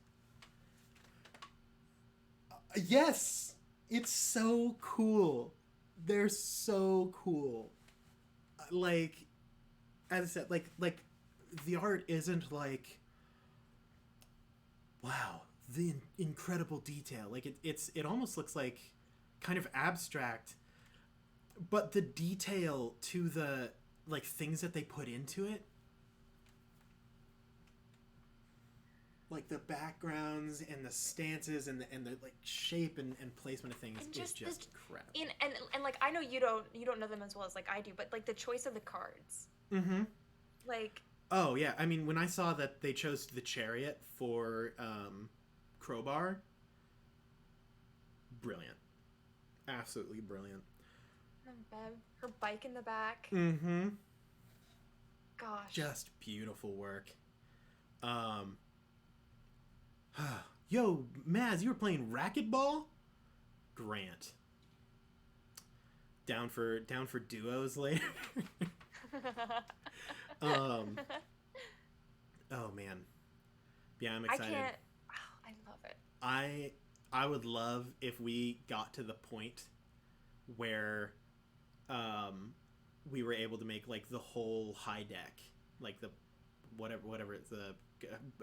Yes! It's so cool. They're so cool. Like, as I said, like the art isn't like, wow, the incredible detail. Like it almost looks like kind of abstract, but the detail to the like things that they put into it, like the backgrounds and the stances and the like shape and placement of things And is just incredible. And like I know you don't know them as well as like I do, but like the choice of the cards. Mm-hmm. Like, oh yeah, I mean when I saw that they chose the chariot for Crowbar, brilliant, absolutely brilliant. Her bike in the back. Mm-hmm. Gosh, just beautiful work. Yo, Maz, you were playing racquetball? Grant. Down for duos later. Oh man. Yeah, I'm excited. I love it. I would love if we got to the point where we were able to make like the whole high deck, like the whatever it's the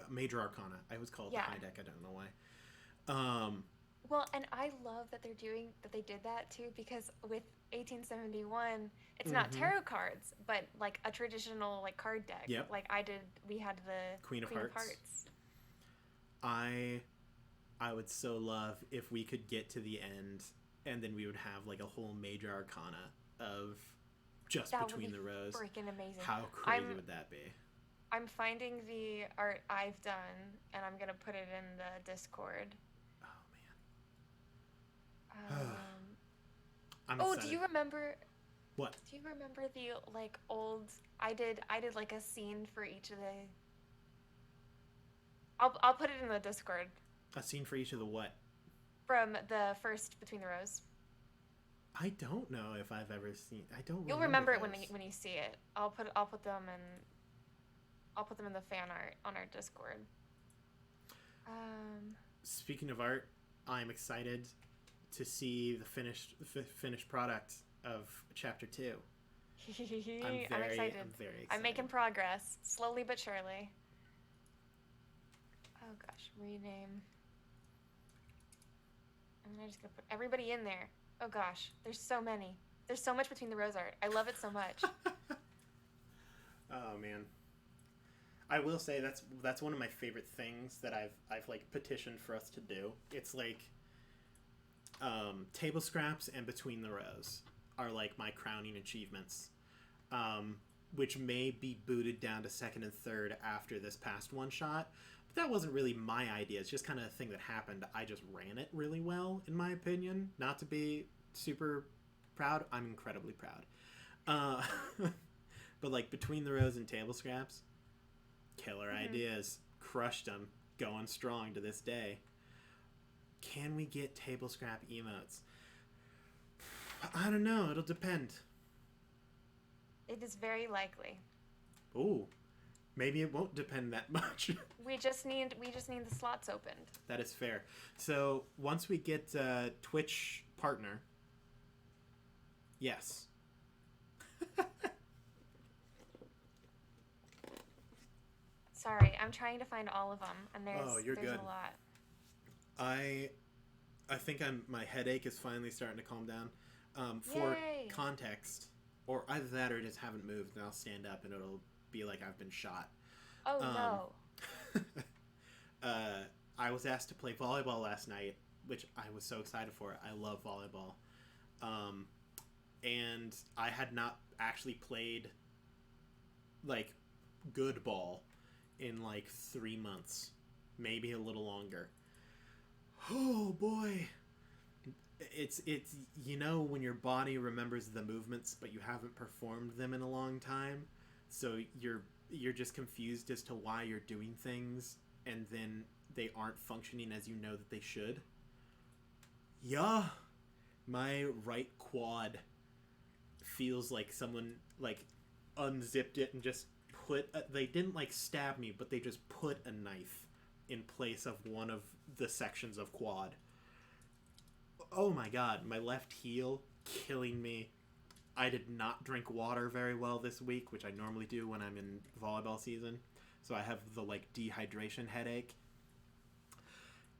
major arcana. I always call it the high deck. I don't know why. Well, and I love that they did that too, because with 1871, it's not tarot cards, but like a traditional like card deck. Yep. Like we had the Queen of Hearts. I would so love if we could get to the end and then we would have like a whole major arcana of just that Between the Rows. Freaking amazing. How crazy would that be? I'm finding the art I've done and I'm gonna put it in the Discord. Oh man. I'm excited. Do you remember? What? Do you remember the like old? I did like a scene for each of the. I'll put it in the Discord. A scene for each of the what? From the first Between the Rows. I don't know if I've ever seen. I don't. You'll remember it when you see it. I'll put them in the fan art on our Discord. Speaking of art, I'm excited to see the finished product of Chapter 2. I'm excited. I'm very excited. I'm making progress, slowly but surely. Oh gosh, rename. I'm just gonna put everybody in there. Oh gosh, there's so many. There's so much Between the Rows art. I love it so much. Oh man. I will say that's one of my favorite things that I've like petitioned for us to do. It's like Table Scraps and Between the Rows are like my crowning achievements, which may be booted down to second and third after this past one shot. But that wasn't really my idea. It's just kind of a thing that happened. I just ran it really well, in my opinion. Not to be super proud. I'm incredibly proud. But like Between the Rows and Table Scraps, killer ideas. Crushed them. Going strong to this day. Can we get Table Scrap emotes? I don't know. It'll depend. It is very likely. Ooh. Maybe it won't depend that much. We just need the slots opened. That is fair. So once we get Twitch partner, yes. Sorry, I'm trying to find all of them, and there's good. A lot. I think my headache is finally starting to calm down. For context, or either that or I just haven't moved, and I'll stand up and it'll be like I've been shot. Oh no. I was asked to play volleyball last night, which I was so excited for. I love volleyball. And I had not actually played like good ball in like 3 months, maybe a little longer. Oh boy. It's you know when your body remembers the movements but you haven't performed them in a long time, so you're just confused as to why you're doing things, and then they aren't functioning as you know that they should. Yeah, my right quad feels like someone like unzipped it and just they didn't like stab me, but they just put a knife in place of one of the sections of quad. Oh my god, my left heel killing me. I did not drink water very well this week, which I normally do when I'm in volleyball season. So I have the like dehydration headache.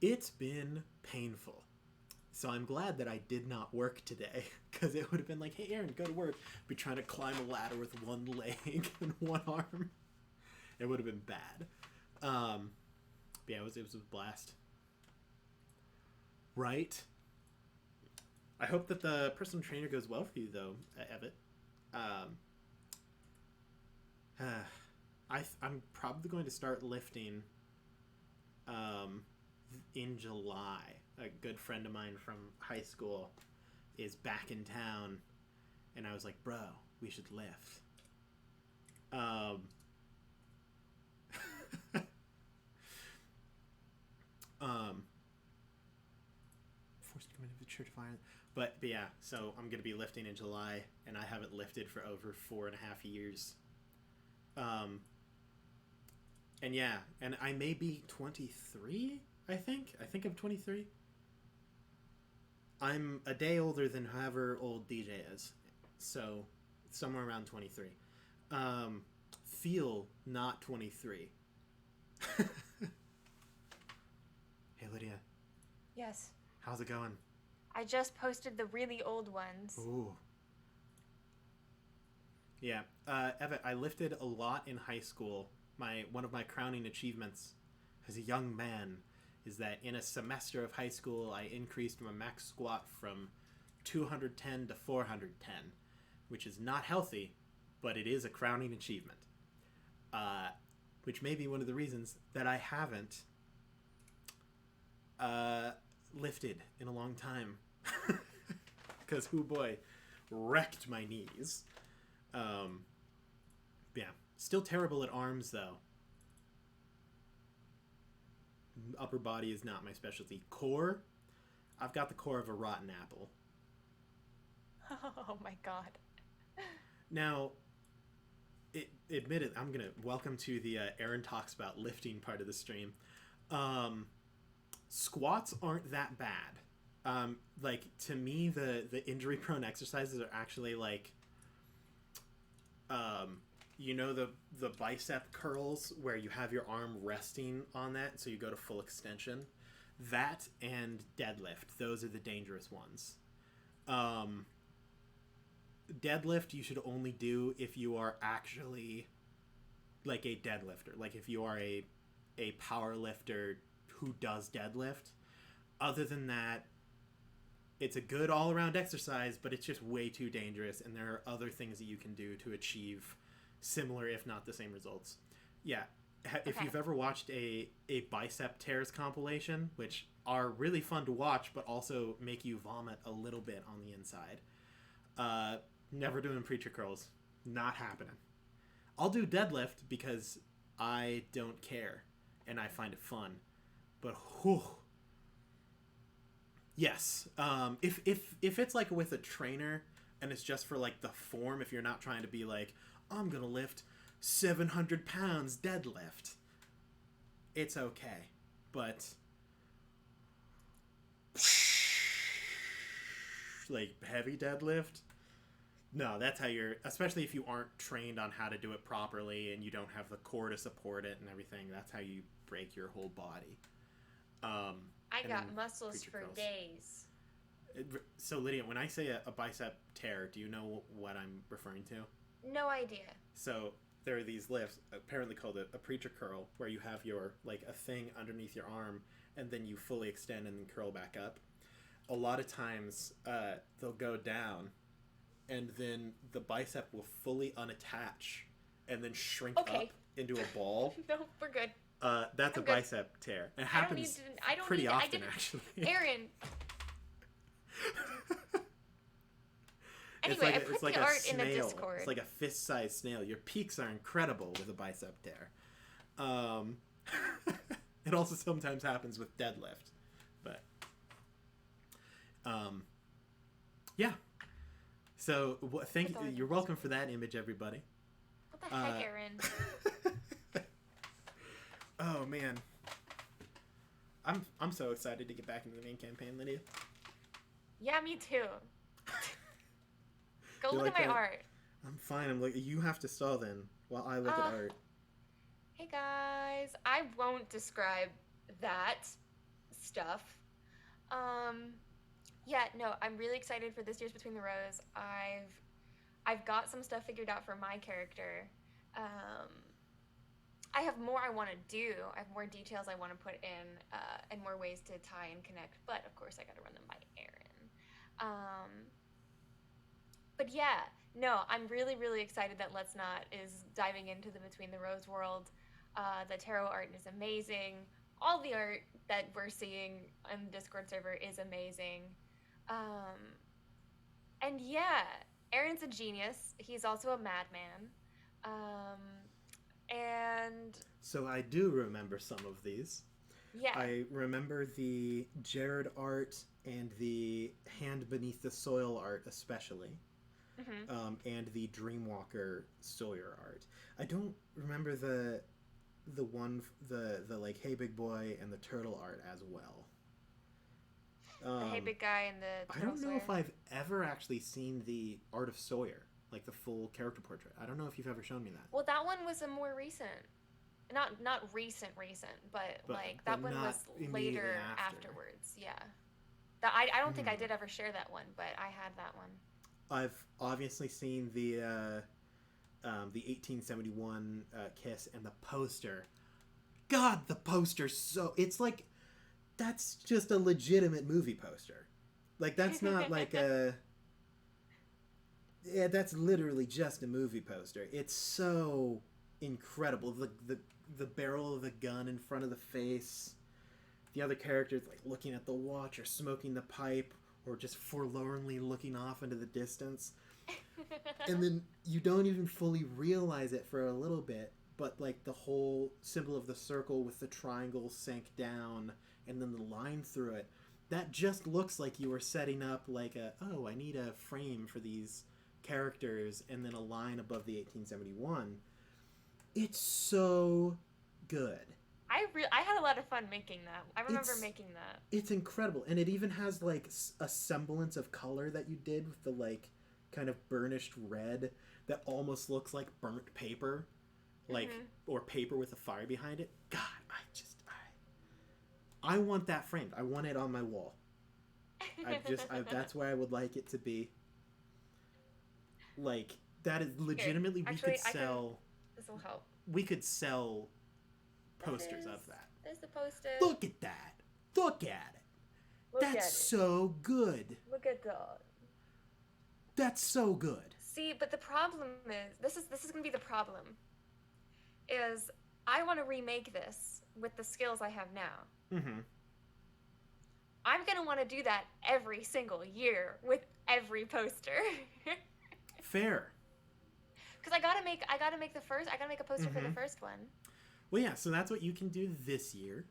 It's been painful. So I'm glad that I did not work today, because it would have been like, hey Aaron, go to work. Be trying to climb a ladder with one leg and one arm. It would have been bad. Yeah, it was a blast. Right? I hope that the personal trainer goes well for you, though, Evitt. I'm probably going to start lifting in July. A good friend of mine from high school is back in town, and I was like, bro, we should lift. Forced to come into the Church of Ireland. But yeah, so I'm going to be lifting in July, and I haven't lifted for over 4.5 years. And yeah, and I may be 23, I think. I think I'm 23. I'm a day older than however old DJ is. So, somewhere around 23. Feel not 23. Hey, Lydia. Yes. How's it going? I just posted the really old ones. Ooh. Yeah. Evitt, I lifted a lot in high school. One of my crowning achievements as a young man is that in a semester of high school, I increased my max squat from 210 to 410, which is not healthy, but it is a crowning achievement. Which may be one of the reasons that I haven't lifted in a long time. Because, oh boy, wrecked my knees. Yeah. Still terrible at arms, though. Upper body is not my specialty. Core, I've got the core of a rotten apple. Oh my god. Now, admit it, I'm going to welcome to the Aaron Talks About Lifting part of the stream. Squats aren't that bad. Like, to me, the injury-prone exercises are actually, like, you know the bicep curls where you have your arm resting on that, so you go to full extension? That and deadlift, those are the dangerous ones. Deadlift you should only do if you are actually, like, a deadlifter. Like, if you are a power lifter who does deadlift. Other than that, it's a good all-around exercise, but it's just way too dangerous, and there are other things that you can do to achieve similar, if not the same results. Yeah, if you've ever watched a bicep tears compilation, which are really fun to watch, but also make you vomit a little bit on the inside, never doing preacher curls. Not happening. I'll do deadlift because I don't care, and I find it fun. But, whew. Yes. If it's like with a trainer and it's just for like the form, if you're not trying to be like, I'm gonna lift 700 pounds deadlift, it's okay. But like heavy deadlift, no, that's how you're, especially if you aren't trained on how to do it properly and you don't have the core to support it and everything, that's how you break your whole body. I got muscles for curls. days. So, Lydia, when I say a bicep tear, do you know what I'm referring to? No idea. So, there are these lifts, apparently called a preacher curl, where you have your, like, a thing underneath your arm, and then you fully extend and then curl back up. A lot of times, they'll go down, and then the bicep will fully unattach, and then shrink up into a ball. No, we're good. That's I'm a good. bicep tear. It happens pretty often, actually. Aaron. Anyway, I put the art in the Discord. It's like a fist-sized snail. Your peaks are incredible with a bicep tear. It also sometimes happens with deadlift. But, yeah. So, thank you. You're welcome for that image, everybody. What the heck, Aaron? Oh, man. I'm so excited to get back into the main campaign, Lydia. Yeah, me too. Go You look like at my that? art. I'm fine. I'm like, you have to stall then while I look at art. Hey guys, I won't describe that stuff. Yeah, no, I'm really excited for this year's Between the Rows. I've got some stuff figured out for my character. I have more I want to do. I have more details I want to put in, and more ways to tie and connect. But of course, I got to run them by Aaron. But yeah, no, I'm really, really excited that Let's Not is diving into the Between the Rows world. The tarot art is amazing. All the art that we're seeing on the Discord server is amazing. And yeah, Aaron's a genius. He's also a madman. And So I do remember some of these. yeah. I remember the Jared art and the Hand Beneath the Soil art especially. Mm-hmm. And the Dreamwalker Sawyer art. I don't remember the like Hey Big Boy and the turtle art as well. The Hey Big Guy and the I don't know Sawyer. if I've ever actually seen the art of Sawyer, like the full character portrait. I don't know if you've ever shown me that. Well, that one was a more recent, not recent, but like that one was later afterwards. Yeah, that I don't think I did ever share that one, but I had that one. I've obviously seen the 1871 Kiss and the poster. God, the poster's so... It's like... That's just a legitimate movie poster. Like, that's not like a... Yeah, that's literally just a movie poster. It's so incredible. The barrel of the gun in front of the face. The other characters, like, looking at the watch or smoking the pipe, or just forlornly looking off into the distance. And then you don't even fully realize it for a little bit, but like the whole symbol of the circle with the triangle sank down and then the line through it, that just looks like you were setting up like I need a frame for these characters and then a line above the 1871. It's so good. I had a lot of fun making that. I remember making that. It's incredible. And it even has, like, a semblance of color that you did with the, like, kind of burnished red that almost looks like burnt paper. Like, or paper with a fire behind it. God, I want that framed. I want it on my wall. That's where I would like it to be. Like, that is legitimately, this will help. We could sell posters of that. There's the poster. Look at that. Look at it. That's so good. Look at that. That's so good. See, but the problem is, this is going to be the problem, is I want to remake this with the skills I have now. Mm-hmm. I'm going to want to do that every single year with every poster. Fair. Because I gotta make a poster for the first one. Well, yeah, so that's what you can do this year.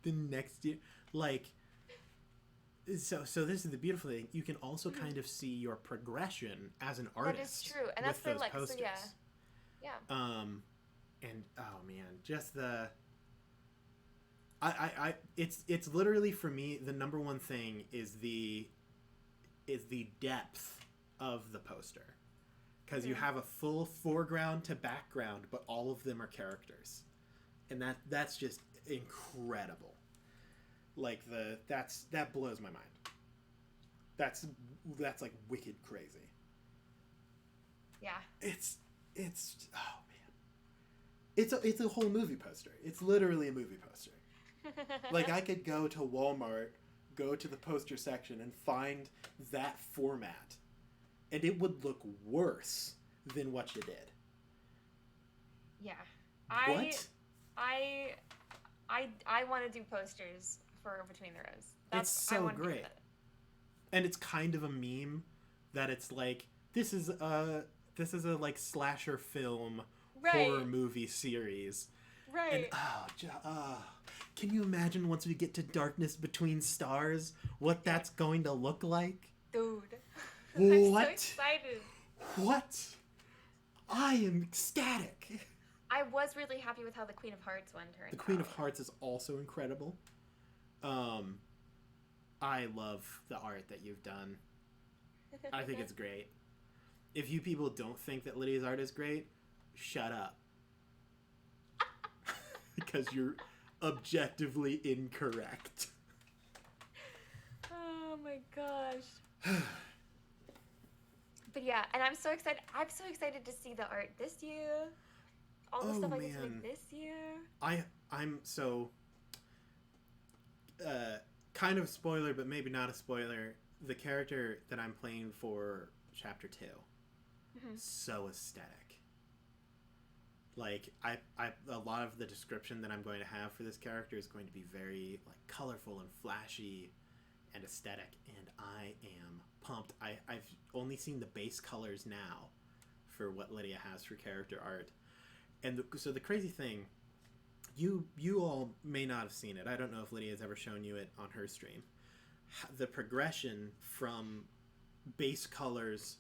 The next year. Like, so this is the beautiful thing. You can also kind of see your progression as an artist. That is true. And that's with the, those posters. So yeah. And, oh man, just the... It's literally, for me, the number one thing is the depth of the poster. Because you have a full foreground to background, but all of them are characters, and that's just incredible. Like that blows my mind. That's like wicked crazy. Yeah. It's oh man. It's a whole movie poster. It's literally a movie poster. Like, I could go to Walmart, go to the poster section, and find that format, and it would look worse than what you did. Yeah. What? I want to do posters for Between the Rows. It's so great. And it's kind of a meme that it's like, this is a like slasher film horror movie series. Right. And can you imagine once we get to Darkness Between Stars, what that's going to look like? Dude. What? I'm so excited. What? I am ecstatic. I was really happy with how the Queen of Hearts one turned out. The Queen of Hearts is also incredible. I love the art that you've done. I think it's great. If you people don't think that Lydia's art is great, shut up. Because you're objectively incorrect. Oh my gosh. But yeah, and I'm so excited. I'm so excited to see the art this year. All the stuff I get to make this year. I'm so kind of spoiler, but maybe not a spoiler. The character that I'm playing for Chapter 2, so aesthetic. Like a lot of the description that I'm going to have for this character is going to be very like colorful and flashy and aesthetic, and I am pumped. I've only seen the base colors now for what Lydia has for character art, and so the crazy thing, you all may not have seen it. I don't know if Lydia has ever shown you it on her stream. The progression from base colors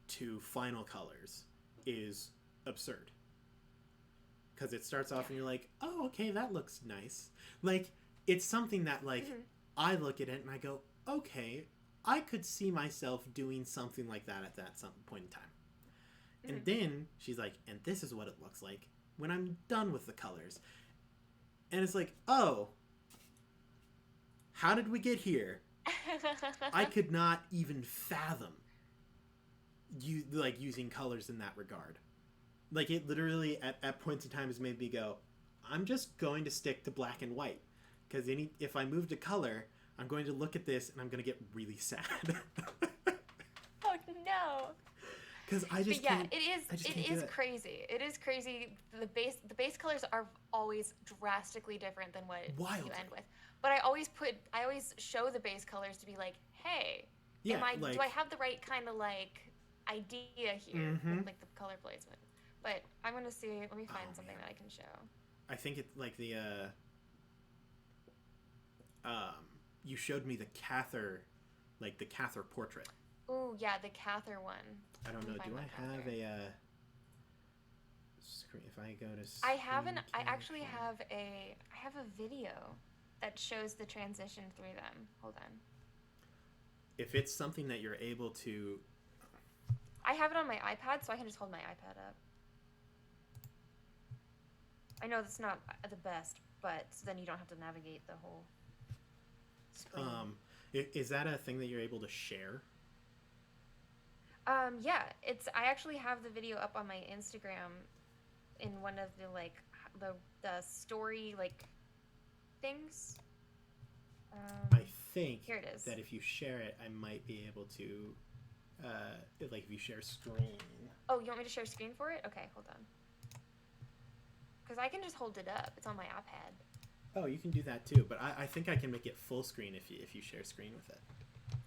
to final colors is absurd. Because it starts off and you're like, oh, okay, that looks nice. Like, it's something that, like, I look at it and I go, okay, I could see myself doing something like that at some point in time. And then she's like, and this is what it looks like when I'm done with the colors. And it's like, oh, how did we get here? I could not even fathom using colors in that regard. Like, it literally, at points in time, has made me go, I'm just going to stick to black and white. Because if I move to color, I'm going to look at this and I'm going to get really sad. Oh, no. Because I just but yeah, can't. it is crazy. It is crazy. The base colors are always drastically different than what you end with. But I always show the base colors to be like, hey, do I have the right kind of like idea here with like the color placement? But I'm gonna see. Let me find something that I can show. I think it like the you showed me the Xanathar portrait. Ooh, yeah, the Xanathar one. I don't know. Do I have a screen? If I go to I actually have I have a video that shows the transition through them. Hold on. If it's something that you're able to, I have it on my iPad, so I can just hold my iPad up. I know that's not the best, but then you don't have to navigate the whole screen. Is that a thing that you're able to share? Yeah, I actually have the video up on my Instagram in one of the like the story like things. I think here it is. That if you share it, I might be able to like if you share screen. Oh, you want me to share screen for it? Okay, hold on. Because I can just hold it up. It's on my iPad. Oh, you can do that too, but I think I can make it full screen if you share screen with it.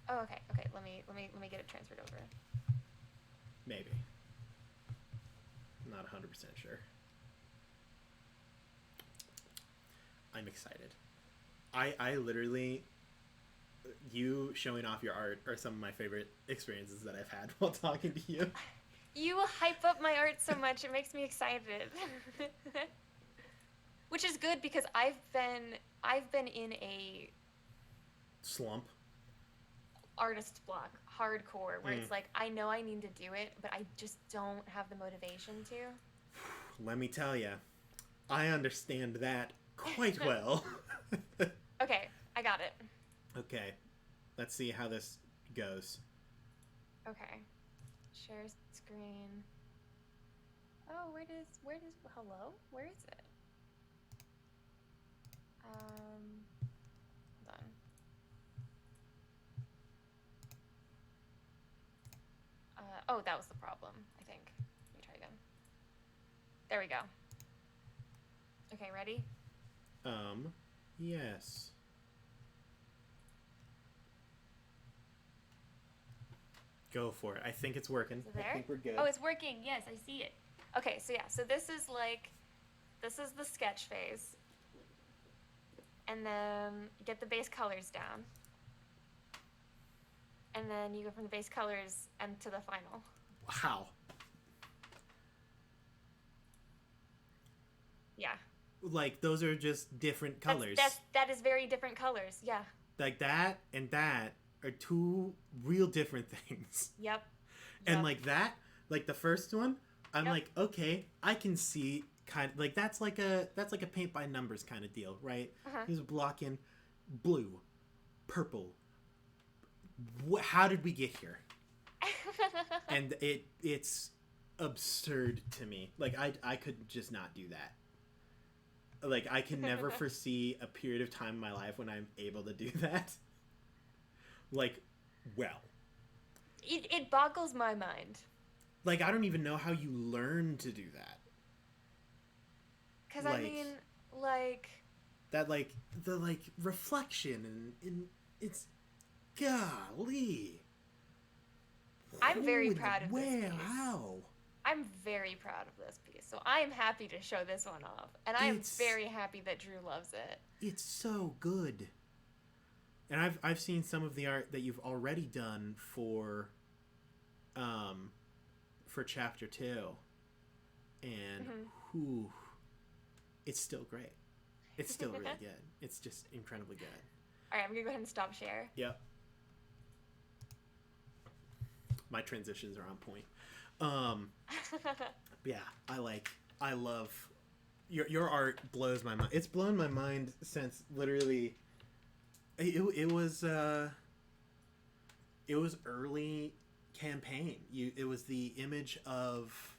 Oh, okay. Okay, let me get it transferred over. Maybe. Not 100% sure. I'm excited. I literally, you showing off your art are some of my favorite experiences that I've had while talking to you. You hype up my art so much, it makes me excited. Which is good because I've been in a slump. Artist block, hardcore, where it's like I know I need to do it, but I just don't have the motivation to. Let me tell you, I understand that quite well. Okay, I got it. Okay, let's see how this goes. Okay, share screen. Oh, where does hello? Where is it? Hold on. Oh, that was the problem, I think. Let me try again. There we go. Okay, ready? Yes. Go for it. I think it's working. Is it there? I think we're good. Oh, it's working. Yes, I see it. Okay, so yeah, so this is like this is the sketch phase. And then get the base colors down. And then you go from the base colors and to the final. Wow. Yeah. Like, those are just different colors. That is very different colors, yeah. Like, that and that are two real different things. Yep. And like that, like the first one, I'm like, okay, I can see kind of like that's like a paint by numbers kind of deal, right? He's blocking blue, purple. How did we get here? And it's absurd to me. Like I could just not do that. Like I can never foresee a period of time in my life when I'm able to do that. Like, well. It boggles my mind. Like, I don't even know how you learn to do that. Because, like, I mean, like... That, like, the, like, reflection and it's... Golly. I'm very proud of this piece. Wow. I'm very proud of this piece. So I am happy to show this one off. And I am very happy that Drew loves it. It's so good. And I've seen some of the art that you've already done for chapter 2, and whew, it's still great. It's still really good. It's just incredibly good. All right, I'm gonna go ahead and stop share. Yep. My transitions are on point. Yeah, I love your art. Blows my mind. It's blown my mind since literally. It was early campaign. It was the image of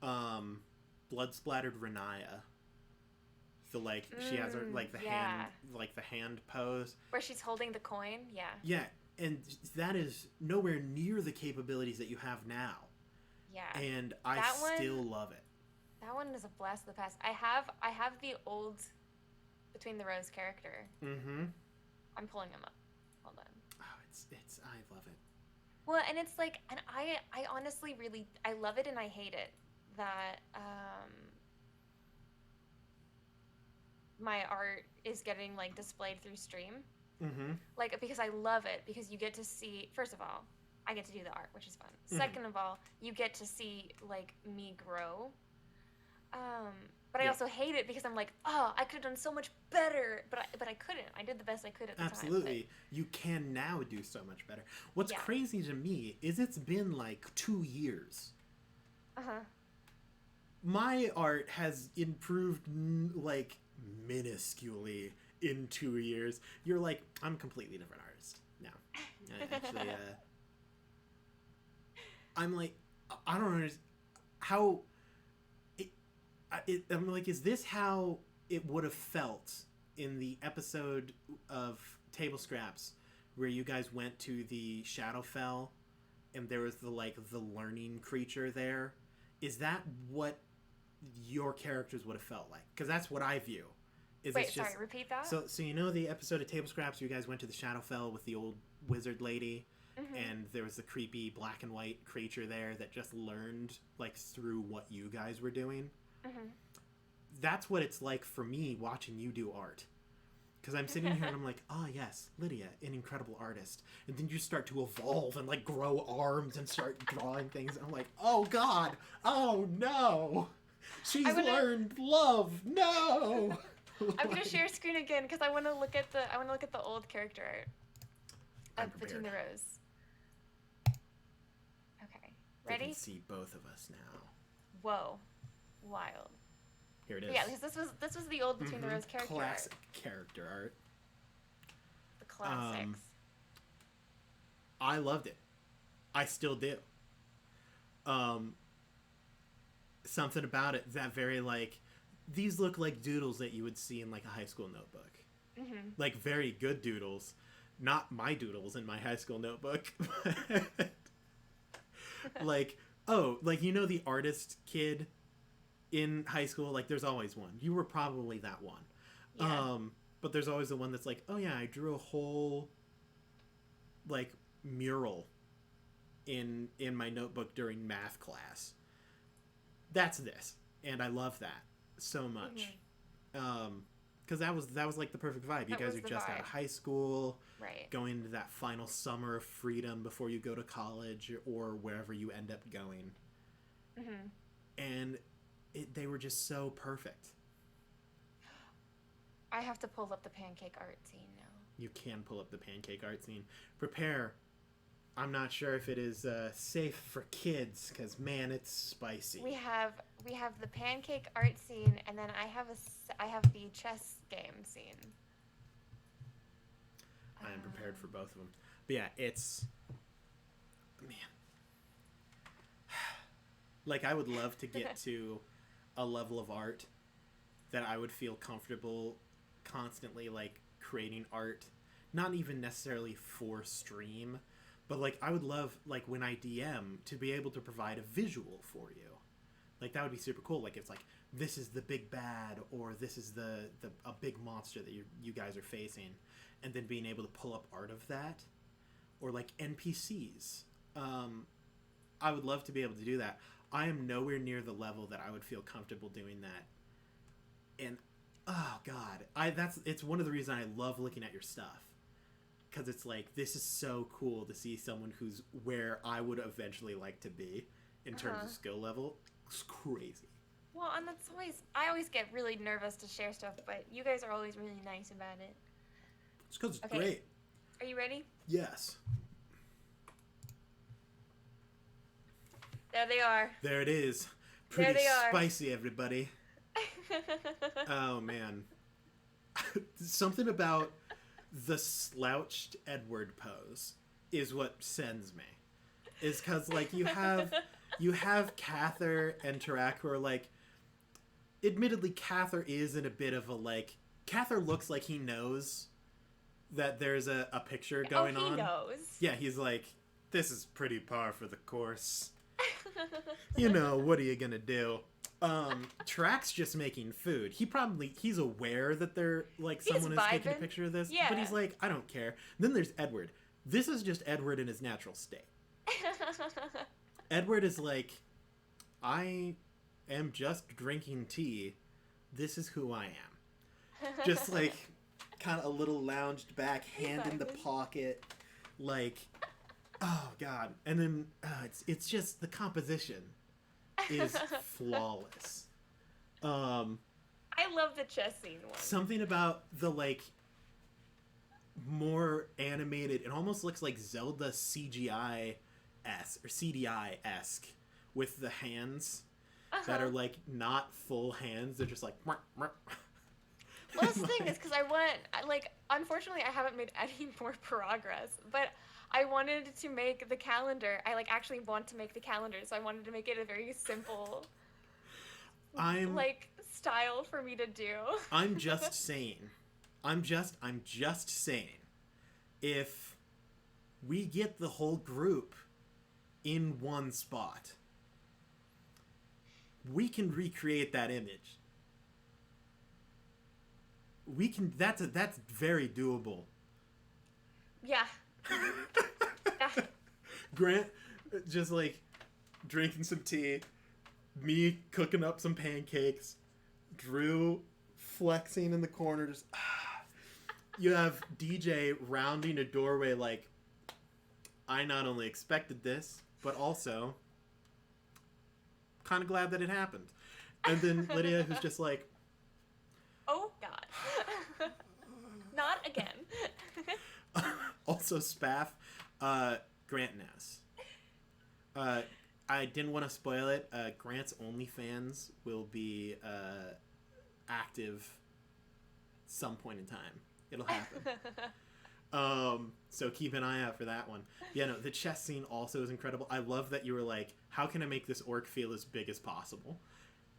blood splattered Renaya. So like she has her like the hand pose where she's holding the coin. Yeah, and that is nowhere near the capabilities that you have now. Yeah, and I still love it. That one is a blast of the past. I have the old Between the Rows character. I'm pulling him up. Hold on. Oh, it's I love it. Well, and it's like, and I honestly really, I love it and I hate it that my art is getting like displayed through stream. Like, because I love it, because you get to see, first of all, I get to do the art, which is fun. Second of all, you get to see like me grow. But I also hate it because I'm like, oh, I could have done so much better, but I couldn't. I did the best I could at the time. Absolutely. You can now do so much better. What's crazy to me is it's been like 2 years. My art has improved like minusculely in 2 years. You're like, I'm a completely different artist now. Actually, I'm like, I don't understand how... I'm like, is this how it would have felt in the episode of Table Scraps where you guys went to the Shadowfell and there was the learning creature there? Is that what your characters would have felt like? Because that's what I view. Sorry, repeat that? So you know the episode of Table Scraps where you guys went to the Shadowfell with the old wizard lady? And there was the creepy black and white creature there that just learned like through what you guys were doing? That's what it's like for me watching you do art, because I'm sitting here and I'm like, oh yes, Lydia, an incredible artist, and then you start to evolve and like grow arms and start drawing things, and I'm like, oh god, oh no, she's learned love, no. I'm gonna share screen again because I want to look at the old character art of Between the Rows. Okay, ready? They can see both of us now. Whoa. Wild. Here it is. Yeah, because this was the old Between the Rows character classic art. Character art. The classics. I loved it. I still do. Something about it that very like, these look like doodles that you would see in like a high school notebook. Like very good doodles, not my doodles in my high school notebook. Like, oh, like, you know the artist kid in high school, like there's always one. You were probably that one. But there's always the one that's like, oh yeah, I drew a whole like mural in my notebook during math class. That's this, and I love that. so much. Because that was like the perfect vibe. You guys are just out of high school, right? Going into that final summer of freedom before you go to college or wherever you end up going. And they were just so perfect. I have to pull up the pancake art scene now. You can pull up the pancake art scene. Prepare. I'm not sure if it is safe for kids, because man, it's spicy. We have the pancake art scene, and then I have the chess game scene. I am prepared for both of them. But yeah, it's, man. Like, I would love to get to a level of art that I would feel comfortable constantly, like, creating art. Not even necessarily for stream, but, like, I would love, like, when I DM, to be able to provide a visual for you. Like, that would be super cool. Like, it's like, this is the big bad, or this is a big monster that you guys are facing. And then being able to pull up art of that. Or, like, NPCs. I would love to be able to do that. I am nowhere near the level that I would feel comfortable doing that. And, oh, God. It's one of the reasons I love looking at your stuff. Because it's like, this is so cool to see someone who's where I would eventually like to be in terms of skill level. It's crazy. Well, and I always get really nervous to share stuff, but you guys are always really nice about it. It's because it's great. Are you ready? Yes. There they are. There it is. Pretty spicy, everybody. Oh, man. Something about the slouched Edward pose is what sends me. Is because, like, you have Cathar and Tarak who are, like, admittedly, Cathar is in a bit of a, like, Cathar looks like he knows that there's a picture going on. He knows. Yeah, he's like, this is pretty par for the course. You know, what are you gonna do? Tarak's just making food. He's aware that they're, like, someone is taking a picture of this, but he's like, I don't care. Then there's Edward. This is just Edward in his natural state. Edward is like, I am just drinking tea. This is who I am. Just, like, kind of a little lounged back, hand in the pocket, like, oh, God. And then it's just the composition is flawless. I love the chess scene one. Something about the, like, more animated, it almost looks like Zelda CGI-esque, or CDI-esque, with the hands that are, like, not full hands. They're just like... Well, that's the thing is, because unfortunately, I haven't made any more progress, but I wanted to make the calendar. I, like, actually want to make the calendar, so I wanted to make it a very simple, style for me to do. I'm just saying, if we get the whole group in one spot, we can recreate that image. That's very doable. Yeah. Grant just, like, drinking some tea, me cooking up some pancakes, Drew flexing in the corner, just you have DJ rounding a doorway like, I not only expected this, but also kind of glad that it happened. And then Lydia, who's just like, oh, God. Not again. Also, Spaff, Grant knows. I didn't want to spoil it. Grant's OnlyFans will be active some point in time. It'll happen. So keep an eye out for that one. Yeah, no, the chess scene also is incredible. I love that you were like, how can I make this orc feel as big as possible?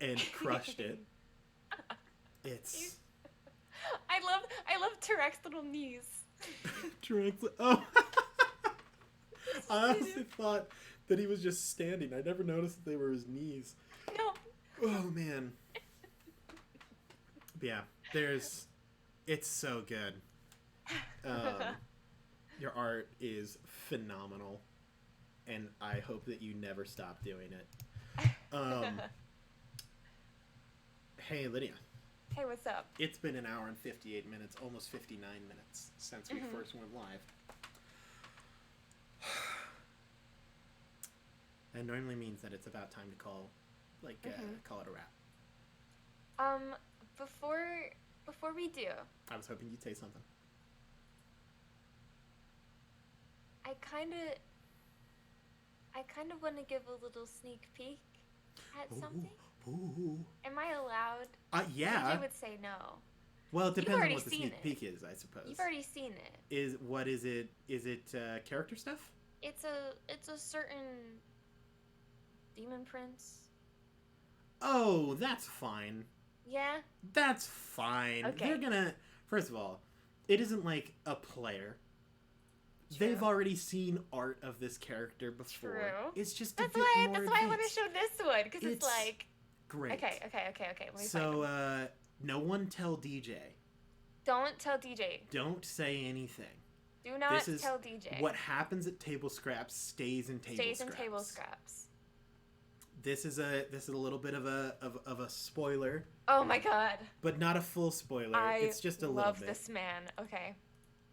And crushed it. It's... I love Tarak's little knees. Tarak's... Oh! I honestly thought that he was just standing. I never noticed that they were his knees. No. Oh, man. But yeah, it's so good. Your art is phenomenal, and I hope that you never stop doing it. Hey, Lydia. Hey, what's up? It's been an hour and 58 minutes, almost 59 minutes since we first went live. That normally means that it's about time to call it a wrap. Before we do, I was hoping you'd say something. I kind of want to give a little sneak peek at something. Ooh. Am I allowed? Yeah. I would say no. Well, it depends on already what the seen sneak it. peek is, I suppose. You've already seen it. Is it? Is it character stuff? It's a certain demon prince. Oh, that's fine. Yeah? That's fine. Okay. They're gonna... First of all, it isn't like a player. True. They've already seen art of this character before. True. It's just That's a bit why more I want to advanced. show this one, because it's like... Great. Okay. Let me find So, him. no one tell DJ. Don't tell DJ. Don't say anything. Do not This is tell DJ. What happens at table scraps stays in table scraps. Stays in table scraps. This is a little bit of a spoiler. Oh my god. But not a full spoiler. It's just a little bit. I love this man. Okay.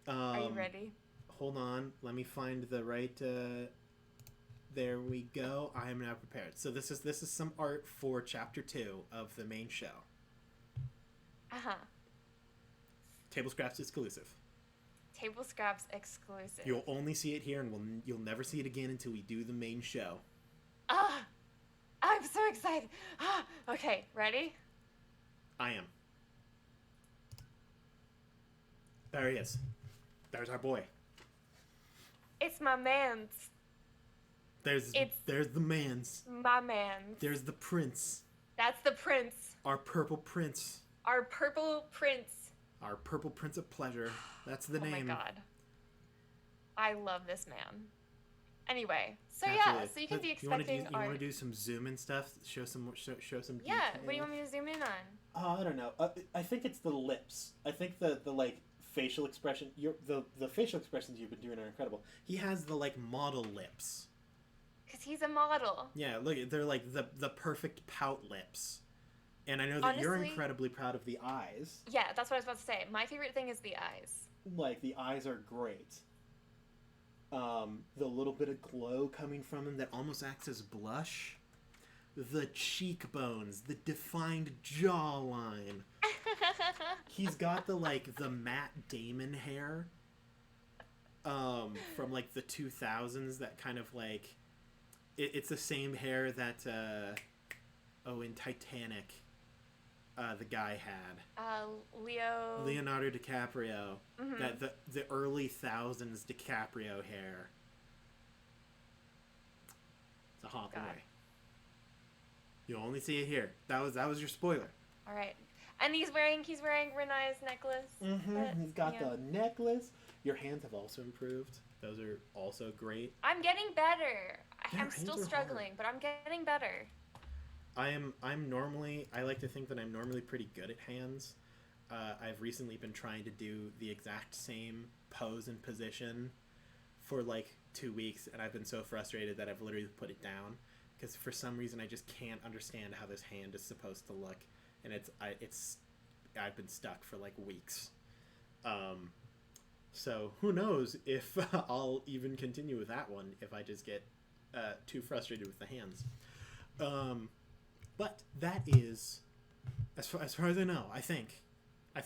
Are you ready? Hold on. Let me find the right... there we go. I am now prepared. So this is some art for Chapter 2 of the main show. Uh-huh. Table Scraps exclusive. Table Scraps exclusive. You'll only see it here, and you'll never see it again until we do the main show. Ah! I'm so excited. Ah! Okay, ready? I am. There he is. There's our boy. It's my man's. There's the man's. My man's. There's the prince. That's the prince. Our purple prince. Our purple prince. Our purple prince of pleasure. That's the name. Oh my god. I love this man. Anyway, so Absolutely. yeah, so you can be expecting You want to do some zoom in stuff? Show some Yeah, detail? what do you want me to zoom in on? I don't know. I think it's the lips. I think the like facial expression. The facial expressions you've been doing are incredible. He has the like model lips. Because he's a model. Yeah, look, they're like the perfect pout lips. And I know that you're Honestly, incredibly proud of the eyes. Yeah, that's what I was about to say. My favorite thing is the eyes. Like, the eyes are great. The little bit of glow coming from them that almost acts as blush. The cheekbones, the defined jawline. He's got the Matt Damon hair. From like the 2000s, that kind of like... It's the same hair that, in Titanic, the guy had. Leonardo DiCaprio. Mm-hmm. That the early thousands DiCaprio hair. It's a hot boy. You'll only see it here. That was your spoiler. All right, and he's wearing Renai's necklace. Mm-hmm. He's got the necklace. Your hands have also improved. Those are also great. I'm getting better. I'm hands still are struggling, but I'm getting better. I like to think that I'm normally pretty good at hands. I've recently been trying to do the exact same pose and position for like 2 weeks, and I've been so frustrated that I've literally put it down because for some reason I just can't understand how this hand is supposed to look, and I've been stuck for like weeks. So who knows if I'll even continue with that one if I just get too frustrated with the hands. But that is, as far as I know, I think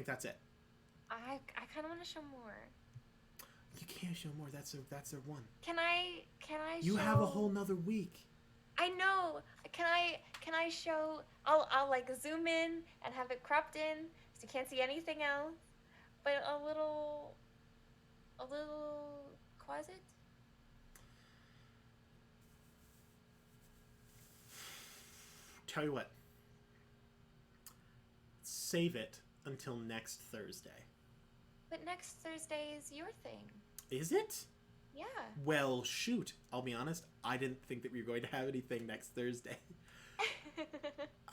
that's it. I kind of want to show more. You can't show more. That's their one. Can I You show... have a whole nother week. I know. Can I show... I'll like zoom in and have it cropped in so you can't see anything else. But a little closet? Tell you what. Save it until next Thursday. But next Thursday is your thing. Is it? Yeah. Well, shoot. I'll be honest. I didn't think that we were going to have anything next Thursday.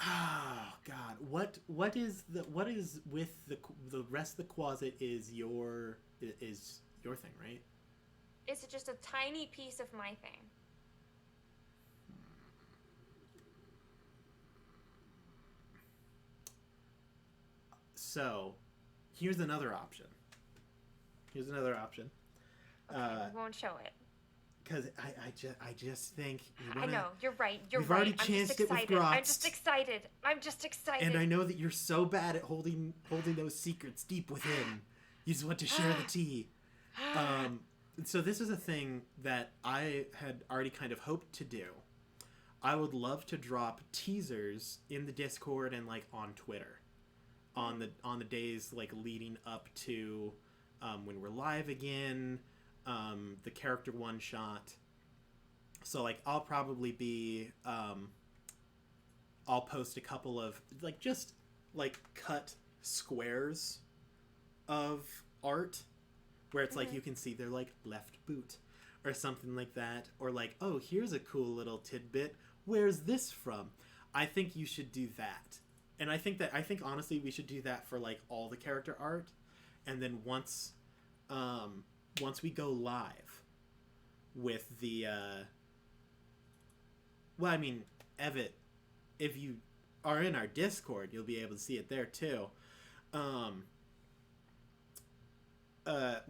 Oh God. What is with the rest of the closet is your thing, right? It's just a tiny piece of my thing. So, here's another option. Okay, we won't show it. Because I just think... I know, you're right. We've already chanced it with Grox. I'm just excited. And I know that you're so bad at holding those secrets deep within. You just want to share the tea. So this is a thing that I had already kind of hoped to do. I would love to drop teasers in the Discord and like on Twitter, on the days like leading up to when we're live again, the character one shot. So like I'll probably be I'll post a couple of like just like cut squares of art where it's like you can see their like left boot or something like that, or like, oh, here's a cool little tidbit, where's this from? I think you should do that. And I think honestly we should do that for like all the character art. And then once we go live with the well, I mean, Evet, if you are in our Discord, you'll be able to see it there too.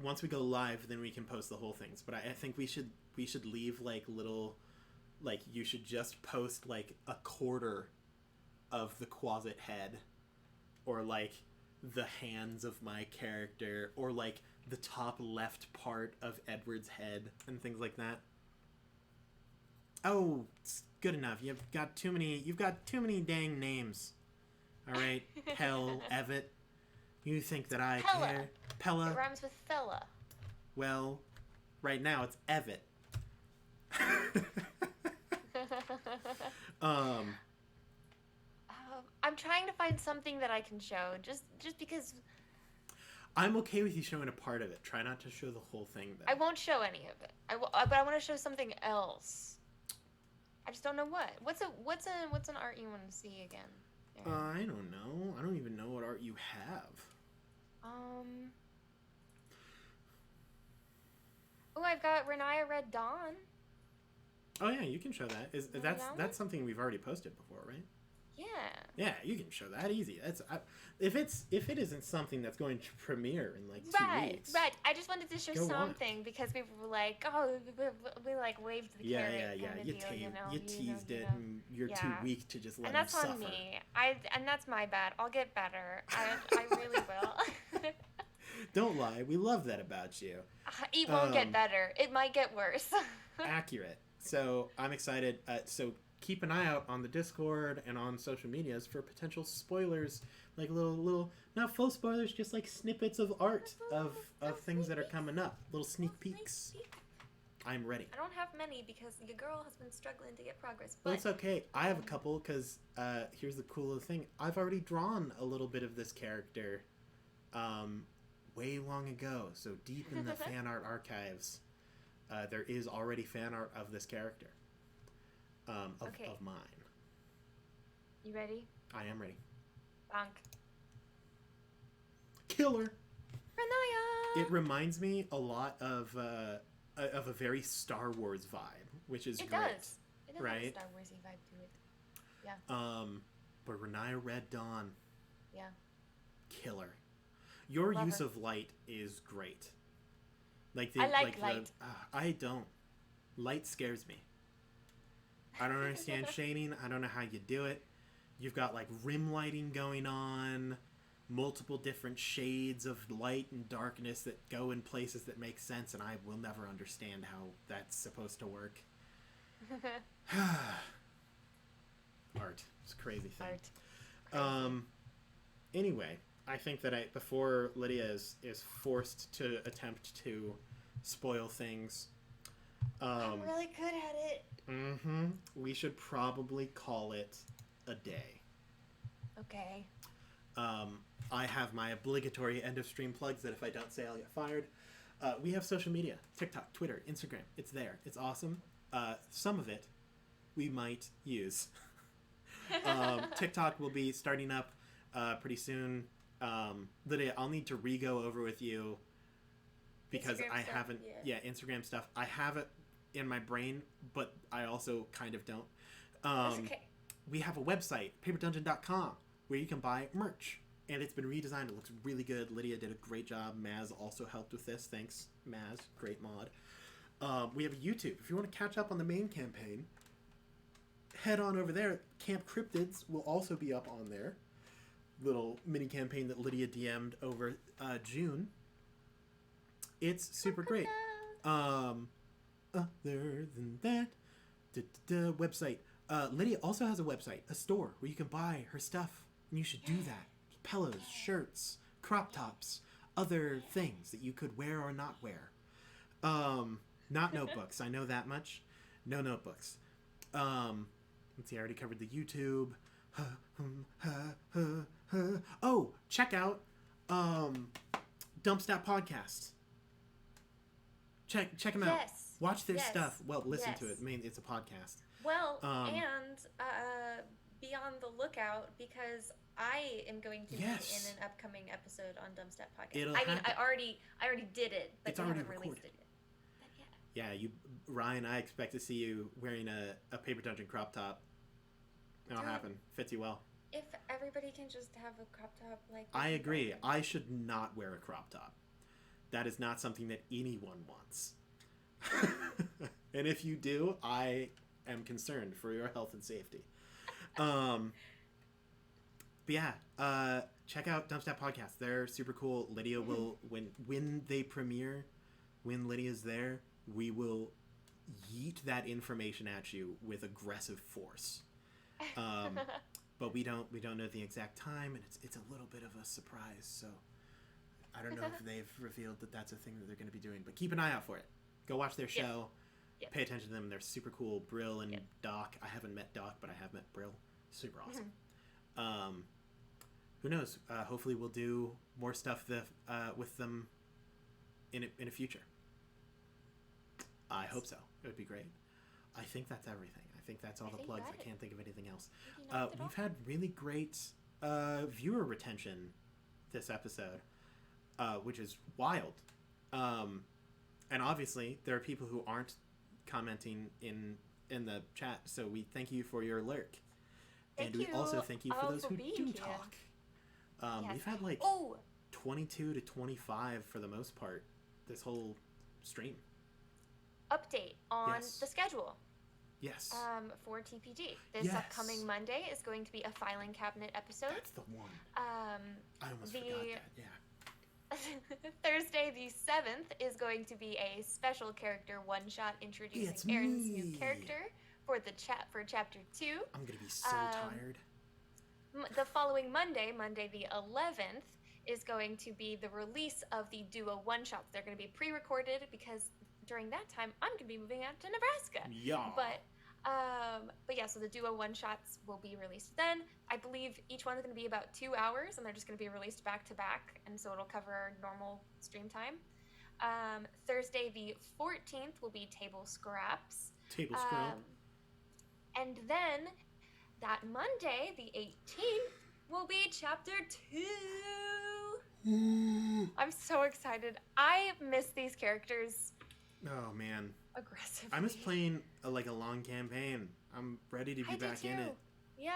Once we go live, then we can post the whole things. But I think we should leave like little, like you should just post like a quarter of the Quasit head, or like the hands of my character, or like the top left part of Edward's head and things like that. Oh, it's good enough. You've got too many dang names. All right, Hell, Evet. You think that I Pella. care? Pella. It rhymes with fella. Well, right now it's Evet. I'm trying to find something that I can show, just because I'm okay with you showing a part of it. Try not to show the whole thing, though. I won't show any of it. But I want to show something else. I just don't know what. What's an art you want to see again? I don't know. I don't even know what art you have. Oh, I've got Renaya Red Dawn. Oh yeah, you can show that. That's something we've already posted before, right? Yeah. Yeah, you can show that easy. If it isn't something that's going to premiere in like 2 weeks. Right. I just wanted to show something because we were like, oh, we like waved the carrot. Yeah. You teased it, and you're too weak to just let and that's him suffer. on me. And that's my bad. I'll get better. I really will. Don't lie. We love that about you. It won't get better. It might get worse. Accurate. So I'm excited. So keep an eye out on the Discord and on social medias for potential spoilers, like little not full spoilers, just like snippets of art of things that are coming up, little sneak peeks. I'm ready. I don't have many because your girl has been struggling to get progress. But well, it's okay. I have a couple because here's the cool little thing. I've already drawn a little bit of this character way long ago. So deep in the fan art archives, there is already fan art of this character. Of mine. You ready? I am ready. Bonk. Killer. Renaya. It reminds me a lot of a very Star Wars vibe, which is great. Does. It does right? have a Star Warsy vibe to it. Yeah. But Renaya Red Dawn. Yeah. Killer. Your Love use her. of light is great. I like light. I don't. Light scares me. I don't understand shading. I don't know how you do it. You've got like rim lighting going on, multiple different shades of light and darkness that go in places that make sense, and I will never understand how that's supposed to work. Art. It's a crazy thing. Art. Anyway, I think that before Lydia is forced to attempt to spoil things, I'm really good at it. we should probably call it a day. Okay. I have my obligatory end of stream plugs that if I don't say, I'll get fired. We have social media: TikTok, Twitter, Instagram. It's there. It's awesome. Some of it we might use. TikTok will be starting up pretty soon. Lydia, I'll need to re-go over with you because Instagram I stuff, haven't. Yeah, Instagram stuff. I have it in my brain, but I also kind of don't. That's okay. We have a website, paperdungeon.com, where you can buy merch. and it's been redesigned. It looks really good. Lydia did a great job. Maz also helped with this. Thanks, Maz. Great mod. We have YouTube. If you want to catch up on the main campaign, head on over there. Camp Cryptids will also be up on there. Little mini campaign that Lydia DM'd over June. It's super great. Other than that, website. Lydia also has a website, a store where you can buy her stuff, and you should do that. Pillows, shirts, crop tops, other things that you could wear or not wear. Not notebooks. I know that much. No notebooks. Let's see. I already covered the YouTube. Oh, check out DumpStat Podcast. Check them out. Yes. Watch their stuff. Well, listen to it. I mean, it's a podcast. Well, and be on the lookout because I am going to be in an upcoming episode on DumpStat Podcast. I already did it, but it's I already haven't recorded. released it yet. But yeah, Ryan, I expect to see you wearing a Paper Dungeon crop top. It'll happen. Fits you well. If everybody can just have a crop top, like... I agree. I should not wear a crop top. That is not something that anyone wants. And if you do, I am concerned for your health and safety. But yeah, check out DumpStat Podcast. They're super cool. Lydia will, when they premiere, when Lydia's there, we will yeet that information at you with aggressive force. But we don't know the exact time, and it's a little bit of a surprise. So I don't know if they've revealed that that's a thing that they're going to be doing. But keep an eye out for it. Go watch their show. Yep. Pay attention to them. They're super cool. Brill and Doc. I haven't met Doc, but I have met Brill. Super awesome. Who knows? Hopefully we'll do more stuff with them in a future. I hope so. It would be great. I think that's everything. I think that's all the plugs. I can't think of anything else. We've had really great viewer retention this episode, which is wild. And obviously, there are people who aren't commenting in the chat, so we thank you for your lurk. And we also thank you for those who do talk. We've had 22 to 25 for the most part this whole stream. Update on the schedule. Yes. For TPG. This upcoming Monday is going to be a filing cabinet episode. That's the one. I almost forgot that. Yeah. Thursday the 7th is going to be a special character one-shot introducing Aaron's new character for chapter 2. I'm gonna be so tired. The following Monday the 11th, is going to be the release of the duo one-shots. They're going to be pre-recorded because during that time I'm going to be moving out to Nebraska. Yeah. But yeah, so the duo one-shots will be released then. I believe each one is going to be about 2 hours, and they're just going to be released back to back, and so it'll cover our normal stream time. Thursday the 14th will be Table Scraps. Table Scrap. And then that Monday, the 18th, will be Chapter 2. I'm so excited. I miss these characters. Oh, man. Aggressively. I miss playing a long campaign. I'm ready to be back in it. Yeah.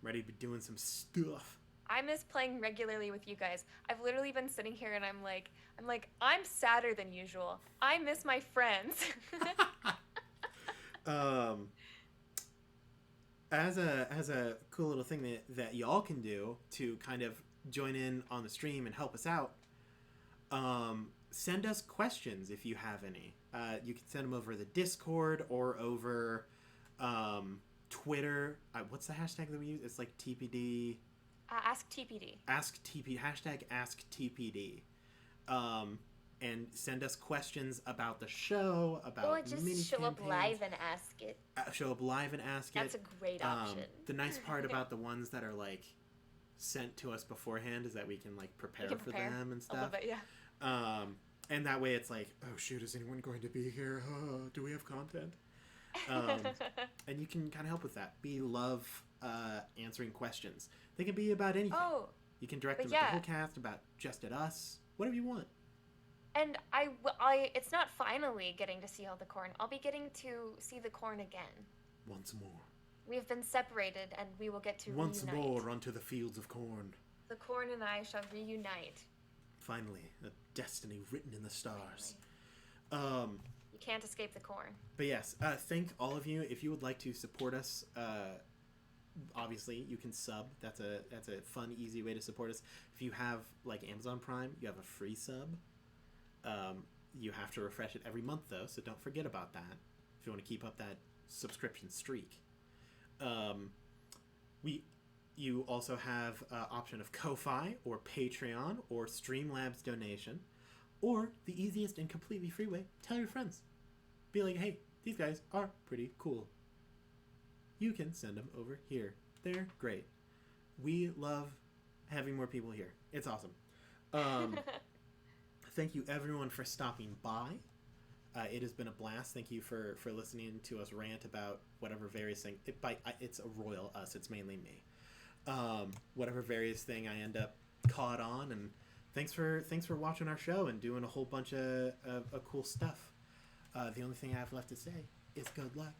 Ready to be doing some stuff. I miss playing regularly with you guys. I've literally been sitting here and I'm like, I'm sadder than usual. I miss my friends. As a cool little thing that y'all can do to kind of join in on the stream and help us out, send us questions if you have any. You can send them over the Discord or over Twitter. What's the hashtag that we use? It's like TPD. Ask TPD. Hashtag Ask TPD. And send us questions about the show, about or just show up live and ask it. Show up live and ask it. That's a great option. The nice part about the ones that are sent to us beforehand is that we can prepare for them and stuff. A little bit, yeah. And that way it's like, oh shoot, is anyone going to be here? Do we have content? And you can kind of help with that. We love answering questions. They can be about anything. Oh, you can direct them at the whole cast, about just at us, whatever you want. And it's not finally getting to see all the corn. I'll be getting to see the corn again. Once more. We've been separated, and we will get to Once reunite. more onto the fields of corn. The corn and I shall reunite. Finally, a destiny written in the stars. You can't escape the corn. But yes, thank all of you. If you would like to support us, obviously you can sub. That's a fun, easy way to support us. If you have like Amazon Prime, you have a free sub. You have to refresh it every month though, so don't forget about that. If you want to keep up that subscription streak. You also have option of Ko-Fi or Patreon or Streamlabs donation, or the easiest and completely free way: tell your friends. Be like, hey, these guys are pretty cool. You can send them over here. They're great. We love having more people here. It's awesome. Thank you everyone for stopping by. It has been a blast. Thank you for listening to us rant about whatever various thing. It's a royal us. It's mainly me. Whatever various thing I end up caught on, and thanks for watching our show and doing a whole bunch of cool stuff. The only thing I have left to say is good luck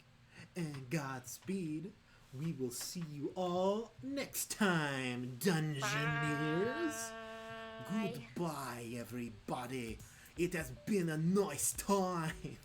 and Godspeed. We will see you all next time, Dungeoneers. Goodbye, everybody. It has been a nice time.